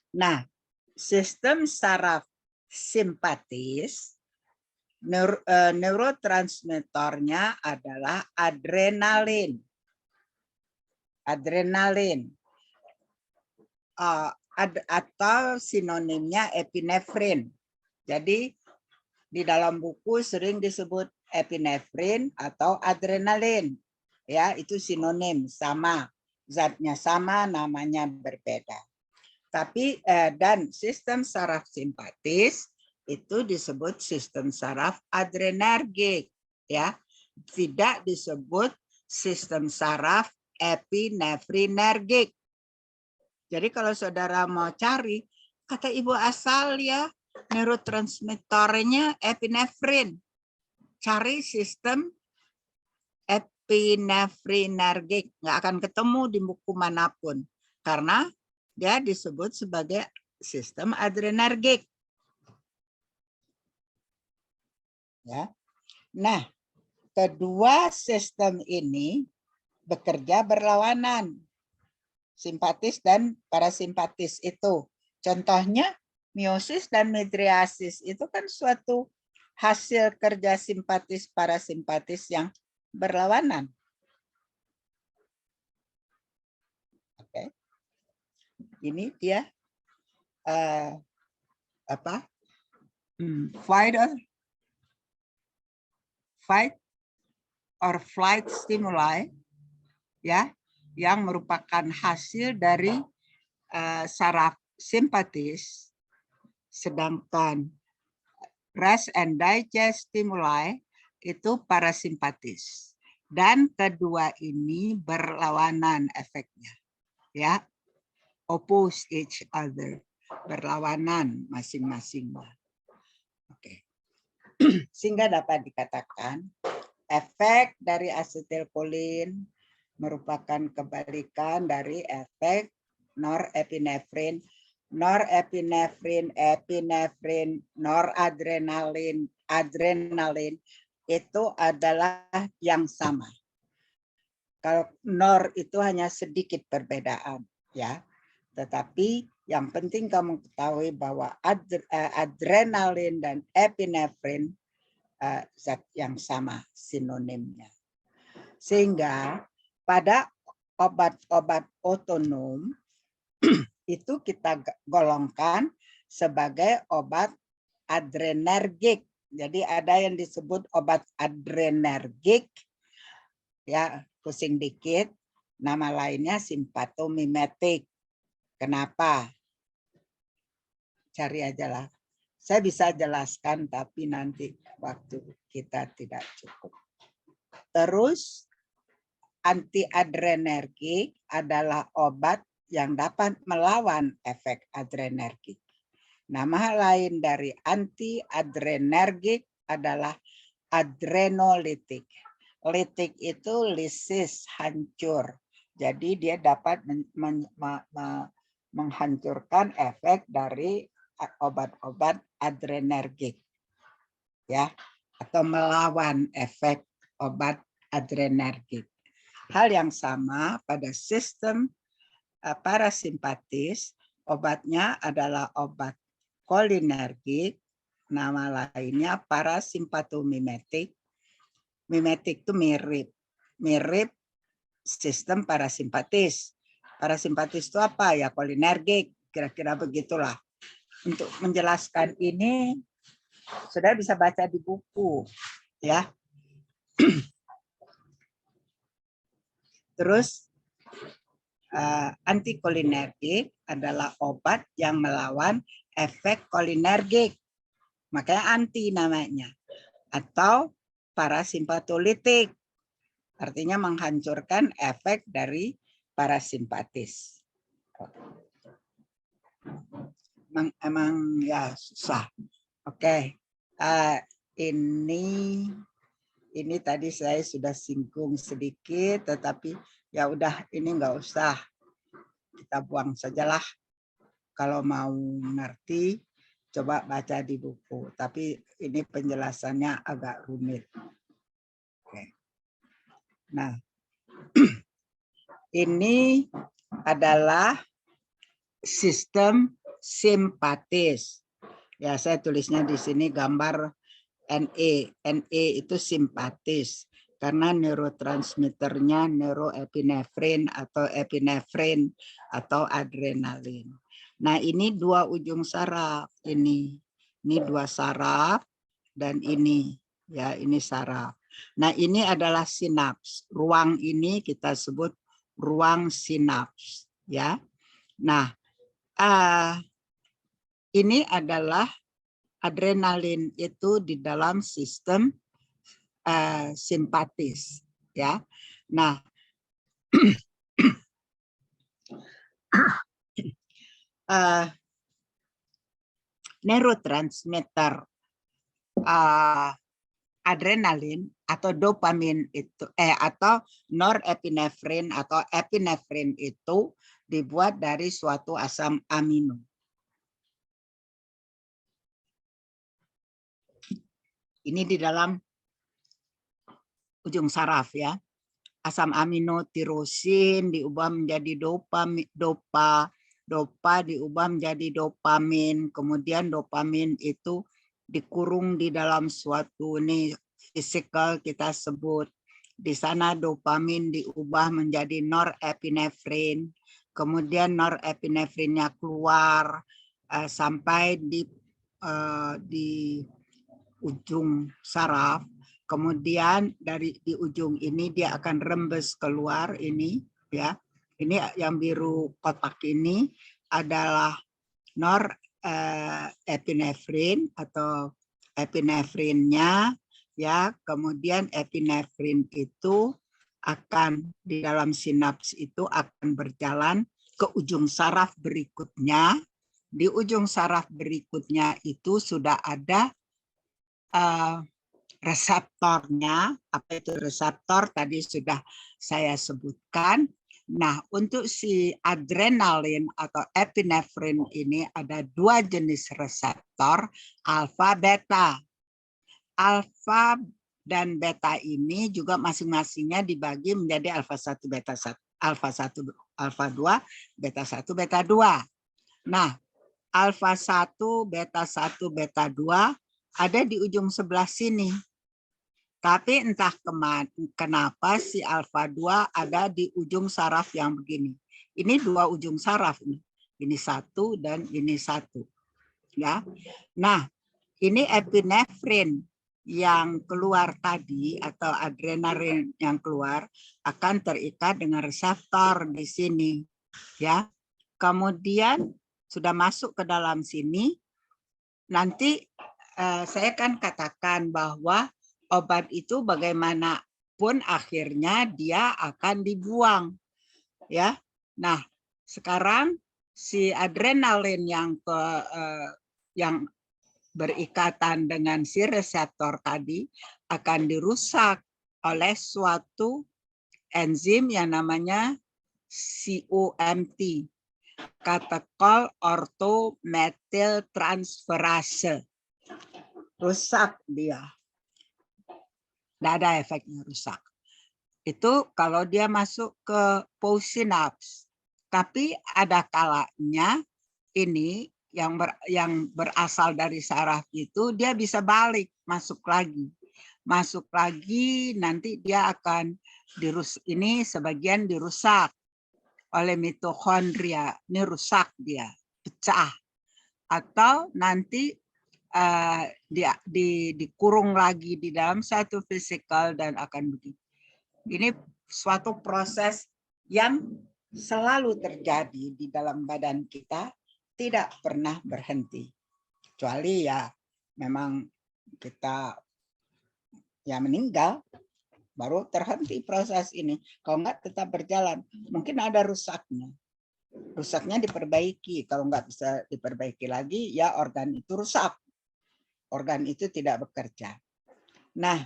Nah, sistem saraf simpatis, neurotransmitternya adalah adrenalin. Adrenalin atau sinonimnya epinefrin. Jadi di dalam buku sering disebut epinefrin atau adrenalin. Ya, itu sinonim, sama. Zatnya sama, namanya berbeda. Tapi dan sistem saraf simpatis itu disebut sistem saraf adrenergik, ya. Tidak disebut sistem saraf epinefrinergik. Jadi kalau saudara mau cari, kata ibu asal ya, neurotransmitternya epinefrin. Cari sistem epinefrinergik. Nggak akan ketemu di buku manapun. Karena dia disebut sebagai sistem adrenergik. Ya. Nah, kedua sistem ini bekerja berlawanan. Simpatis dan parasimpatis itu. Contohnya meiosis dan midriasis itu kan suatu hasil kerja simpatis parasimpatis yang berlawanan. Oke. Ini dia fight or flight stimuli, ya, yang merupakan hasil dari saraf simpatis, sedangkan rest and digest stimuli itu parasimpatis. Dan kedua ini berlawanan efeknya, ya, oppose each other, berlawanan masing-masing. Oke. Sehingga dapat dikatakan efek dari asetilkolin merupakan kebalikan dari efek norepinefrin, epinefrin, noradrenalin, adrenalin itu adalah yang sama. Kalau nor itu hanya sedikit perbedaan, ya. Tetapi yang penting kamu ketahui bahwa adrenalin dan epinefrin zat yang sama sinonimnya. Sehingga pada obat-obat otonom itu kita golongkan sebagai obat adrenergik. Jadi ada yang disebut obat adrenergik, ya, pusing dikit, nama lainnya simpatomimetik. Kenapa? Cari aja lah. Saya bisa jelaskan, tapi nanti waktu kita tidak cukup. Terus antiadrenergik adalah obat yang dapat melawan efek adrenergik. Nama lain dari antiadrenergik adalah adrenolitik. Litik itu lisis, hancur. Jadi dia dapat menghancurkan efek dari obat-obat adrenergik, ya, atau melawan efek obat adrenergik. Hal yang sama pada sistem parasimpatis, obatnya adalah obat kolinergik, nama lainnya parasimpatomimetik. Mimetik itu mirip sistem parasimpatis. Parasimpatis itu apa ya? Kolinergik, kira-kira begitulah. Untuk menjelaskan ini, saudara bisa baca di buku, ya. Terus antikolinergik adalah obat yang melawan efek kolinergik, makanya anti namanya, atau parasimpatolitik, artinya menghancurkan efek dari parasimpatis. Emang ya susah. Oke, ini tadi saya sudah singgung sedikit, tetapi ya udah, ini nggak usah, kita buang sajalah. Kalau mau ngerti, coba baca di buku. Tapi ini penjelasannya agak rumit. Oke. Nah, ini adalah sistem simpatis. Ya, saya tulisnya di sini gambar NE. NE itu simpatis karena neurotransmitternya neuroepinefrin atau adrenalin. Nah, ini dua ujung saraf ini dua saraf dan ini, ya, ini saraf. Nah, ini adalah sinaps. Ruang ini kita sebut ruang sinaps, ya. Nah, ini adalah adrenalin itu di dalam sistem simpatis, ya. Nah, neurotransmitter adrenalin atau dopamin itu atau norepinefrin atau epinefrin itu dibuat dari suatu asam amino. Ini di dalam ujung saraf ya. Asam amino tirosin diubah menjadi dopa diubah menjadi dopamin. Kemudian dopamin itu dikurung di dalam suatu ini physical kita sebut. Di sana dopamin diubah menjadi norepinefrin. Kemudian norepinefrinnya keluar sampai di ujung saraf. Kemudian dari di ujung ini dia akan rembes keluar ini ya. Ini yang biru kotak ini adalah norepinefrin atau epinefrinnya ya. Kemudian epinefrin itu akan di dalam sinaps itu akan berjalan ke ujung saraf berikutnya. Di ujung saraf berikutnya itu sudah ada reseptornya. Apa itu reseptor? Tadi sudah saya sebutkan. Nah, untuk si adrenalin atau epinefrin ini ada dua jenis reseptor, alfa beta. Alfa dan beta ini juga masing-masingnya dibagi menjadi alfa 1 beta 1, alfa 1 alfa 2, beta 1 beta 2. Nah, alfa 1 beta 1 beta 2 ada di ujung sebelah sini. Tapi entah kenapa si alfa 2 ada di ujung saraf yang begini. Ini dua ujung saraf ini. Ini satu dan ini satu. Ya. Nah, ini epinefrin yang keluar tadi atau adrenalin yang keluar akan terikat dengan reseptor di sini. Ya. Kemudian sudah masuk ke dalam sini. Nanti saya kan katakan bahwa obat itu bagaimanapun akhirnya dia akan dibuang ya. Nah, sekarang si adrenalin yang berikatan dengan si reseptor tadi akan dirusak oleh suatu enzim yang namanya COMT, catechol orthomethyltransferase. Rusak dia. Tidak ada efeknya rusak. Itu kalau dia masuk ke postsinaps. Tapi ada kalanya ini yang berasal dari saraf itu dia bisa balik masuk lagi. Masuk lagi nanti dia akan ini sebagian dirusak oleh mitokondria. Ini rusak dia, pecah. Atau nanti dikurung lagi di dalam satu fisikal dan akan begitu. Ini suatu proses yang selalu terjadi di dalam badan kita, tidak pernah berhenti. Kecuali ya memang kita ya meninggal, baru terhenti proses ini. Kalau enggak tetap berjalan, mungkin ada rusaknya. Rusaknya diperbaiki, kalau enggak bisa diperbaiki lagi, ya organ itu rusak. Organ itu tidak bekerja. Nah,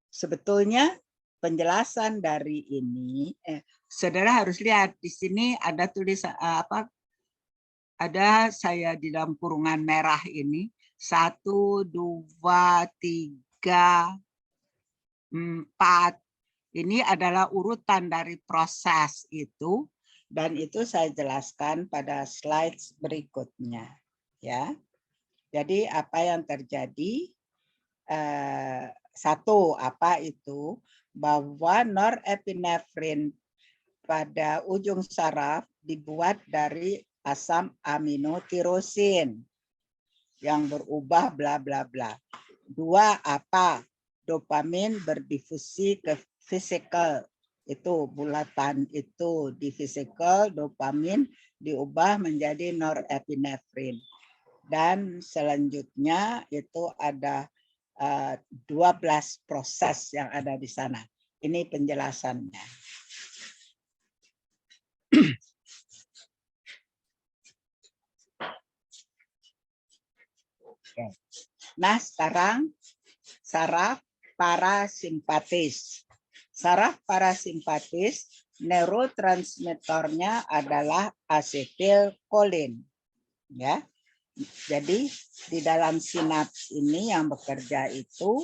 sebetulnya penjelasan dari ini, saudara harus lihat di sini ada tulisan apa? Ada saya di dalam kurungan merah ini 1, 2, 3, 4. Ini adalah urutan dari proses itu dan itu saya jelaskan pada slide berikutnya, ya. Jadi apa yang terjadi? Satu, apa itu? Bahwa norepinefrin pada ujung saraf dibuat dari asam amino tirosin yang berubah bla bla bla. Dua, apa? Dopamin berdifusi ke fisikal. Itu bulatan itu di fisikal, dopamin diubah menjadi norepinefrin. Dan selanjutnya itu ada 12 proses yang ada di sana. Ini penjelasannya. Oke. Nah, sekarang saraf parasimpatis. Saraf parasimpatis, neurotransmitternya adalah asetilkolin. Ya. Jadi di dalam sinaps ini yang bekerja itu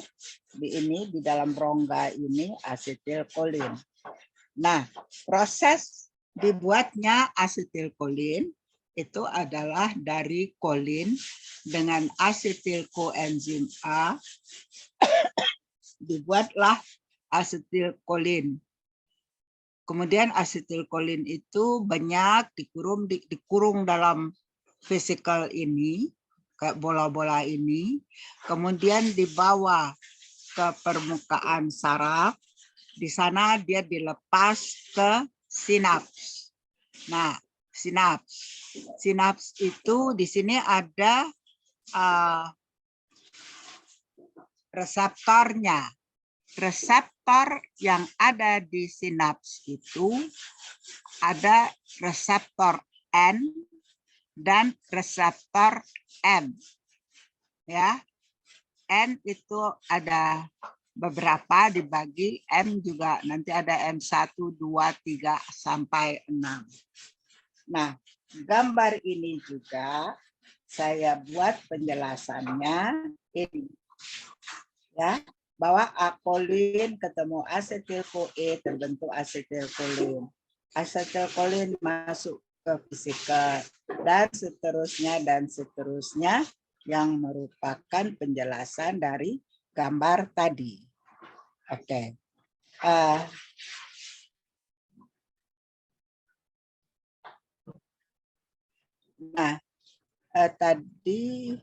di dalam rongga ini asetilkolin. Nah, proses dibuatnya asetilkolin itu adalah dari kolin dengan asetilkoenzim A dibuatlah asetilkolin. Kemudian asetilkolin itu banyak dikurung dalam vesikel ini, kayak bola-bola ini, kemudian dibawa ke permukaan saraf. Di sana dia dilepas ke sinaps. Nah, sinaps itu di sini ada reseptornya. Reseptor yang ada di sinaps itu ada reseptor N dan reseptor M. Ya. N itu ada beberapa dibagi, M juga nanti ada M1, 2, 3 sampai 6. Nah, gambar ini juga saya buat penjelasannya ini. Ya, bahwa akolin ketemu asetil-CoA terbentuk asetilkolin. Asetilkolin masuk ke vesikel dan seterusnya yang merupakan penjelasan dari gambar tadi. Oke. Nah, tadi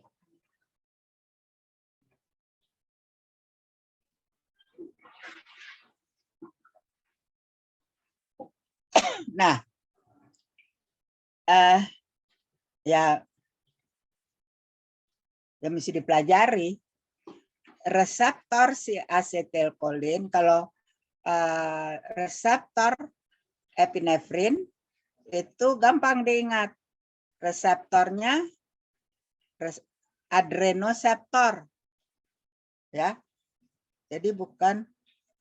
ya mesti dipelajari reseptor si asetilkolin. Kalau reseptor epinefrin itu gampang diingat, reseptornya adrenoseptor, ya. Jadi bukan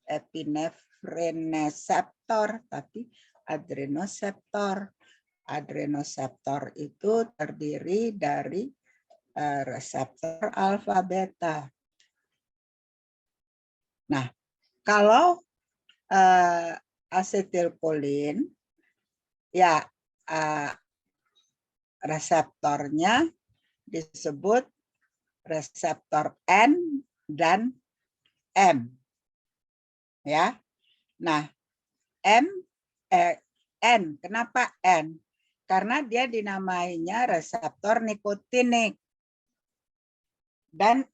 epinefrin reseptor tapi adrenoseptor. Adrenoseptor itu terdiri dari reseptor alfa beta. Nah, kalau asetilkolin ya reseptornya disebut reseptor N dan M. Ya. Nah, N, kenapa N? Karena dia dinamainya reseptor nikotinik. Dan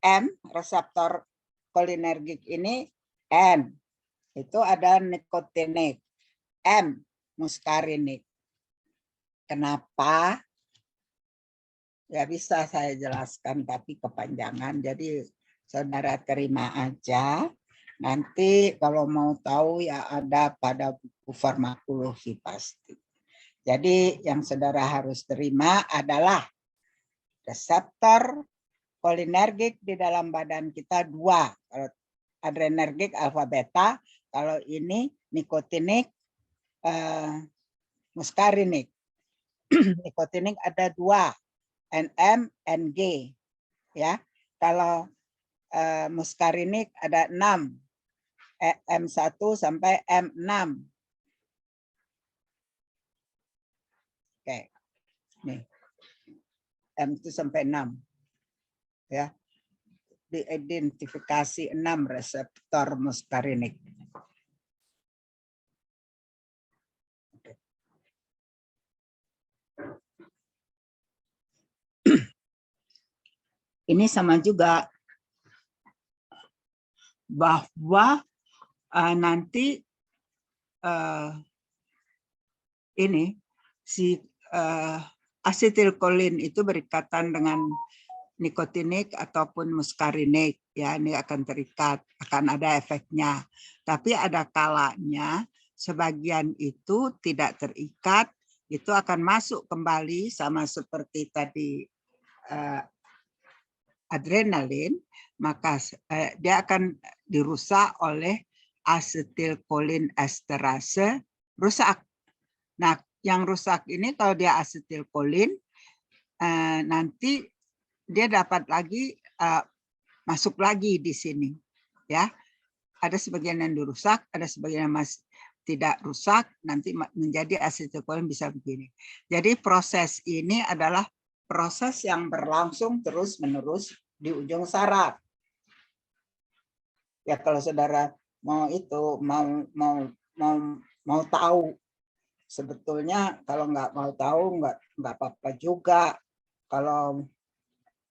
M, reseptor kolinergik ini N. Itu ada nikotinik. M, muskarinik. Kenapa? Ya bisa saya jelaskan, tapi kepanjangan. Jadi saudara terima aja. Nanti kalau mau tahu ya ada pada buku farmakologi pasti. Jadi yang saudara harus terima adalah reseptor kolinergik di dalam badan kita 2. Kalau adrenergik alfa beta, kalau ini nikotinik muskarinik. Nikotinik ada 2, NM, NG. Ya, kalau muskarinik ada 6, M1 sampai M6. Oke, nih M1 sampai 6. Ya, diidentifikasi 6 reseptor muskarinik. Ini sama juga bahwa nanti ini si asetilkolin itu berikatan dengan nikotinik ataupun muskarinik, ya ini akan terikat, akan ada efeknya. Tapi ada kalanya sebagian itu tidak terikat, itu akan masuk kembali sama seperti tadi adrenalin, maka dia akan dirusak oleh asetilkolin esterase, rusak. Nah, yang rusak ini kalau dia asetilkolin, nanti dia dapat lagi masuk lagi di sini, ya. Ada sebagian yang dirusak, ada sebagian yang masih tidak rusak, nanti menjadi asetilkolin bisa begini. Jadi proses ini adalah proses yang berlangsung terus-menerus di ujung saraf. Ya kalau saudara mau tahu, sebetulnya kalau nggak mau tahu nggak apa-apa juga. Kalau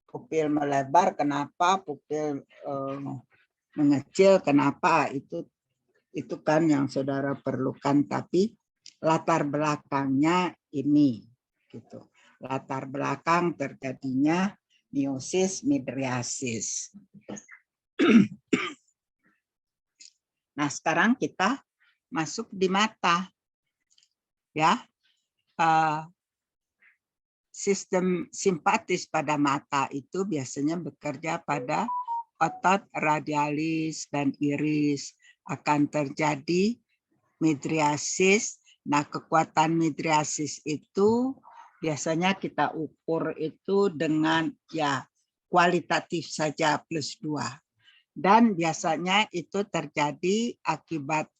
pupil melebar, kenapa? Pupil mengecil, kenapa? Itu kan yang saudara perlukan, tapi latar belakangnya ini, gitu. Latar belakang terjadinya meiosis midriasis. Nah, sekarang kita masuk di mata, ya. Sistem simpatis pada mata itu biasanya bekerja pada otot radialis dan iris. Akan terjadi midriasis. Nah, kekuatan midriasis itu biasanya kita ukur itu dengan ya kualitatif saja +2. Dan biasanya itu terjadi akibat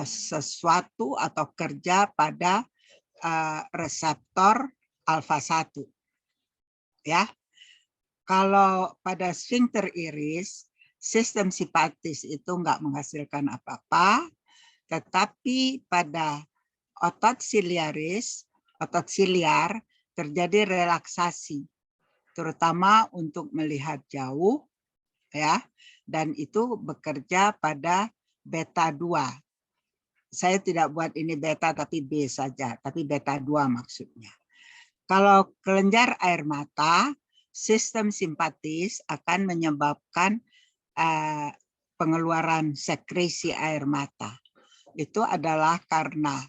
sesuatu atau kerja pada reseptor alfa 1. Ya. Kalau pada sphincter iris, sistem simpatis itu enggak menghasilkan apa-apa, tetapi pada otot siliaris, otot siliar terjadi relaksasi, terutama untuk melihat jauh, ya, dan itu bekerja pada beta 2. Saya tidak buat ini beta tapi B saja, tapi beta 2 maksudnya. Kalau kelenjar air mata, sistem simpatis akan menyebabkan pengeluaran sekresi air mata. Itu adalah karena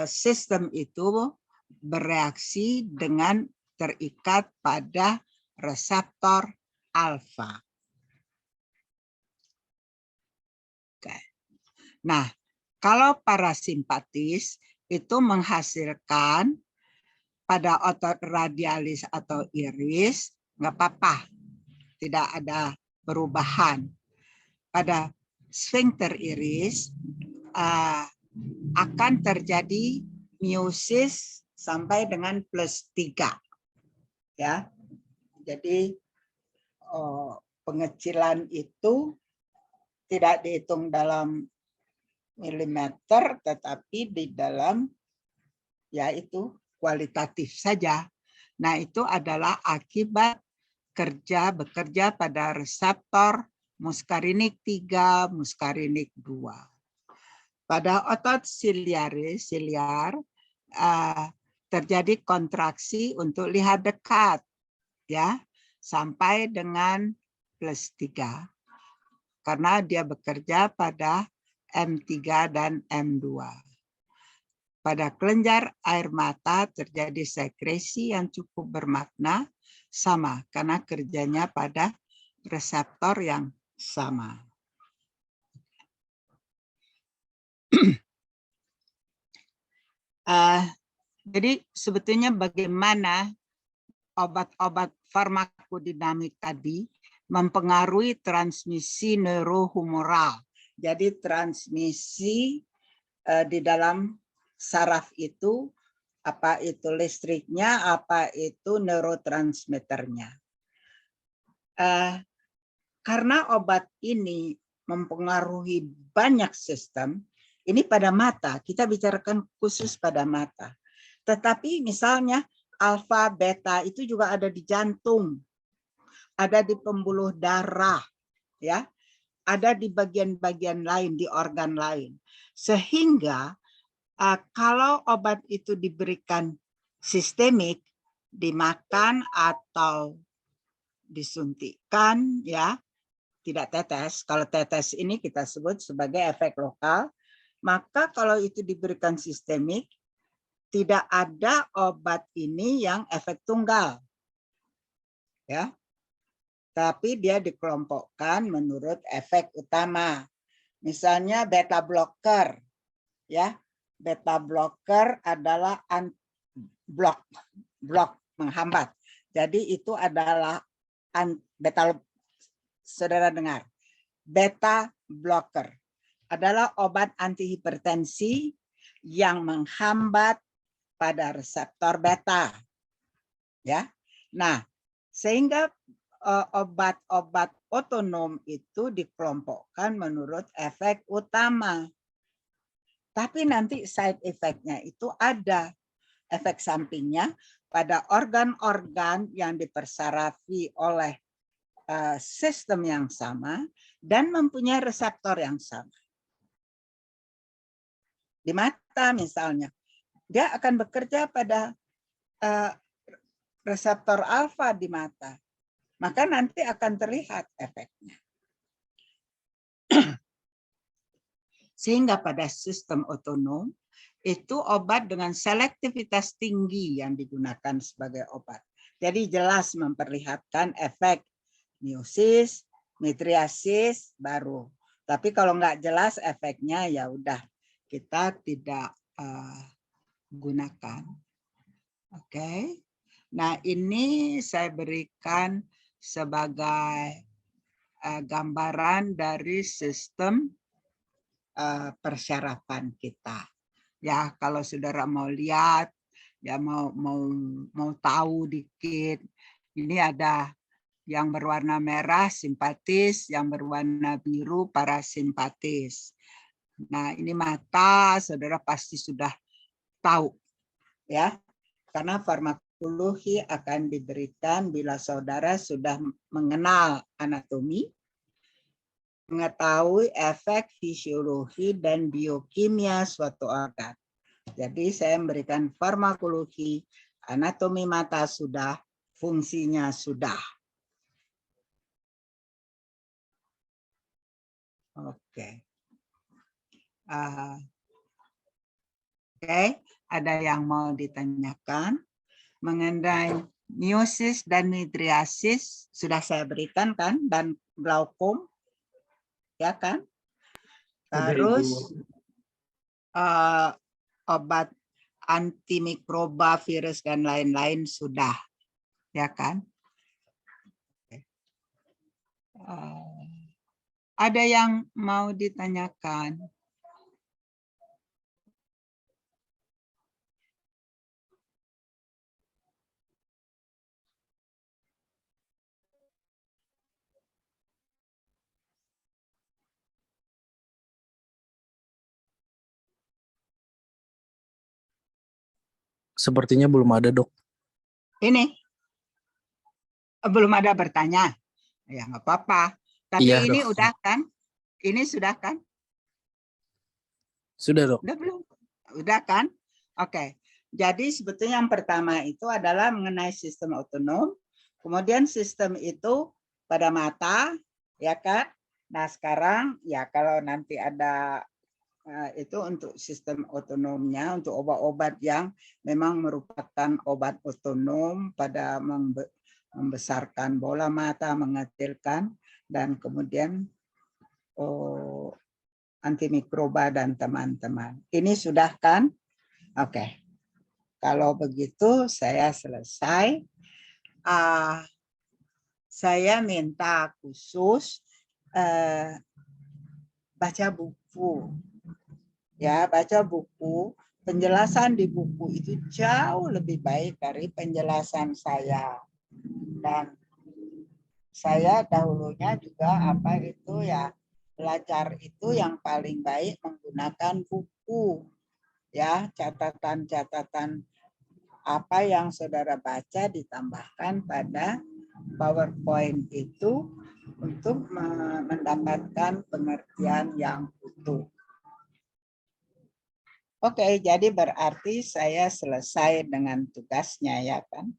sistem itu bereaksi dengan terikat pada reseptor alfa. Oke. Nah, kalau parasimpatis itu menghasilkan pada otot radialis atau iris, nggak apa-apa, tidak ada perubahan. Pada sphincter iris akan terjadi meiosis sampai dengan +3. Ya. Jadi pengecilan itu tidak dihitung dalam milimeter, tetapi di dalam yaitu kualitatif saja. Nah, itu adalah akibat bekerja pada reseptor muskarinik 3, muskarinik 2. Pada otot siliar terjadi kontraksi untuk lihat dekat, ya, sampai dengan +3. Karena dia bekerja pada M3 dan M2. Pada kelenjar air mata terjadi sekresi yang cukup bermakna sama, karena kerjanya pada reseptor yang sama. Jadi sebetulnya bagaimana obat-obat farmakodinamik tadi mempengaruhi transmisi neurohumoral. Jadi transmisi di dalam saraf itu, apa itu listriknya, apa itu neurotransmitternya. Karena obat ini mempengaruhi banyak sistem, ini pada mata, kita bicarakan khusus pada mata. Tetapi misalnya alfa, beta itu juga ada di jantung, ada di pembuluh darah, ya, ada di bagian-bagian lain, di organ lain. Sehingga kalau obat itu diberikan sistemik, dimakan atau disuntikkan, ya, tidak tetes. Kalau tetes ini kita sebut sebagai efek lokal. Maka kalau itu diberikan sistemik, tidak ada obat ini yang efek tunggal, ya. Tapi dia dikelompokkan menurut efek utama. Misalnya beta blocker, ya. Beta blocker adalah blok menghambat. Jadi itu adalah beta, saudara dengar. Beta blocker adalah obat antihipertensi yang menghambat pada reseptor beta. Ya. Nah, sehingga obat-obat otonom itu dikelompokkan menurut efek utama. Tapi nanti side effect-nya itu ada. Efek sampingnya pada organ-organ yang dipersarafi oleh sistem yang sama dan mempunyai reseptor yang sama. Di mata misalnya, dia akan bekerja pada reseptor alfa di mata. Maka nanti akan terlihat efeknya. Sehingga pada sistem otonom, itu obat dengan selektivitas tinggi yang digunakan sebagai obat. Jadi jelas memperlihatkan efek miosis, midriasis baru. Tapi kalau nggak jelas efeknya, ya udah kita tidak gunakan. Oke. Nah, ini saya berikan sebagai gambaran dari sistem persyarafan kita. Ya, kalau saudara mau lihat, ya mau tahu dikit, ini ada yang berwarna merah simpatis, yang berwarna biru parasimpatis. Nah, ini mata, saudara pasti sudah tahu, ya, karena farmakologi akan diberikan bila saudara sudah mengenal anatomi, mengetahui efek fisiologi dan biokimia suatu organ. Jadi saya memberikan farmakologi, anatomi mata sudah, fungsinya sudah. Oke. Oke, ada yang mau ditanyakan mengenai miosis dan midriasis sudah saya berikan kan, dan glaukom, ya kan? Terus obat antimikroba, virus dan lain-lain sudah, ya kan? Ada yang mau ditanyakan? Sepertinya belum ada, Dok. Ini belum ada bertanya. Ya nggak apa-apa. Tapi Iya, ini Dok. udah kan? Ini sudah kan? Sudah, Dok. Udah belum? Udah kan? Oke. Jadi sebetulnya yang pertama itu adalah mengenai sistem otonom. Kemudian sistem itu pada mata, ya kan? Nah sekarang ya kalau nanti ada itu untuk sistem otonomnya, untuk obat-obat yang memang merupakan obat otonom pada membesarkan bola mata, mengecilkan, dan kemudian antimikroba dan teman-teman. Ini sudah kan? Oke. Kalau begitu saya selesai. Saya minta khusus baca buku. Ya, baca buku. Penjelasan di buku itu jauh lebih baik dari penjelasan saya. Dan saya dahulunya juga belajar itu yang paling baik menggunakan buku. Ya, catatan-catatan apa yang saudara baca ditambahkan pada PowerPoint itu untuk mendapatkan pengertian yang utuh. Oke, jadi berarti saya selesai dengan tugasnya, ya kan?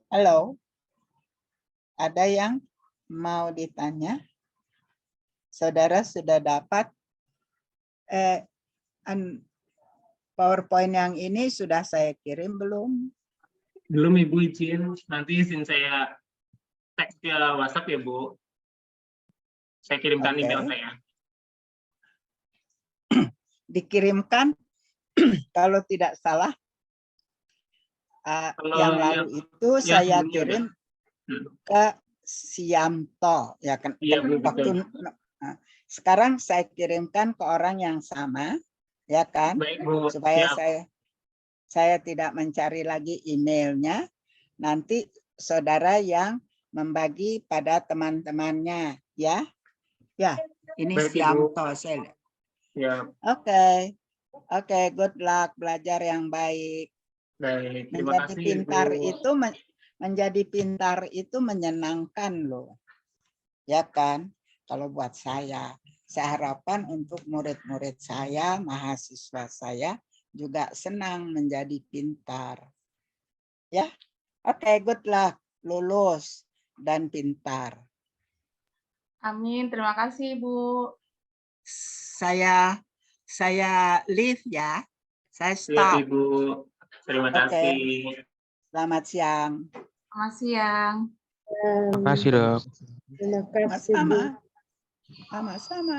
Halo. Ada yang mau ditanya? Saudara sudah dapat PowerPoint yang ini sudah saya kirim belum? Belum Ibu izin, nanti izin saya teks ke WhatsApp ya Bu. Saya kirimkan Oke. email saya. Dikirimkan kalau tidak salah Kalau yang lalu itu ya, saya sebelumnya kirim udah. ke Siamto ya kan. Iya Bu, Waktu betul. sekarang saya kirimkan ke orang yang sama ya kan, Baik Bu, supaya siap. saya tidak mencari lagi emailnya. Nanti saudara yang membagi pada teman-temannya ya. Ya, ini Baik, Ibu. Siamto saya. Ya, Oke. Oke, good luck, belajar yang baik. baik. Terima Menjadi kasih pintar Ibu. itu menjadi pintar itu menyenangkan loh. Ya kan? Kalau buat saya harapkan untuk murid-murid saya, mahasiswa saya juga senang menjadi pintar. Ya. Oke, good luck, lulus dan pintar. Amin, terima kasih Bu. Saya leave ya. Saya Siap stop. Ibu. Terima Oke. kasih. Selamat siang. Selamat siang. Terima kasih, Dok. Terima kasih, Bu. Sama-sama. Sama-sama.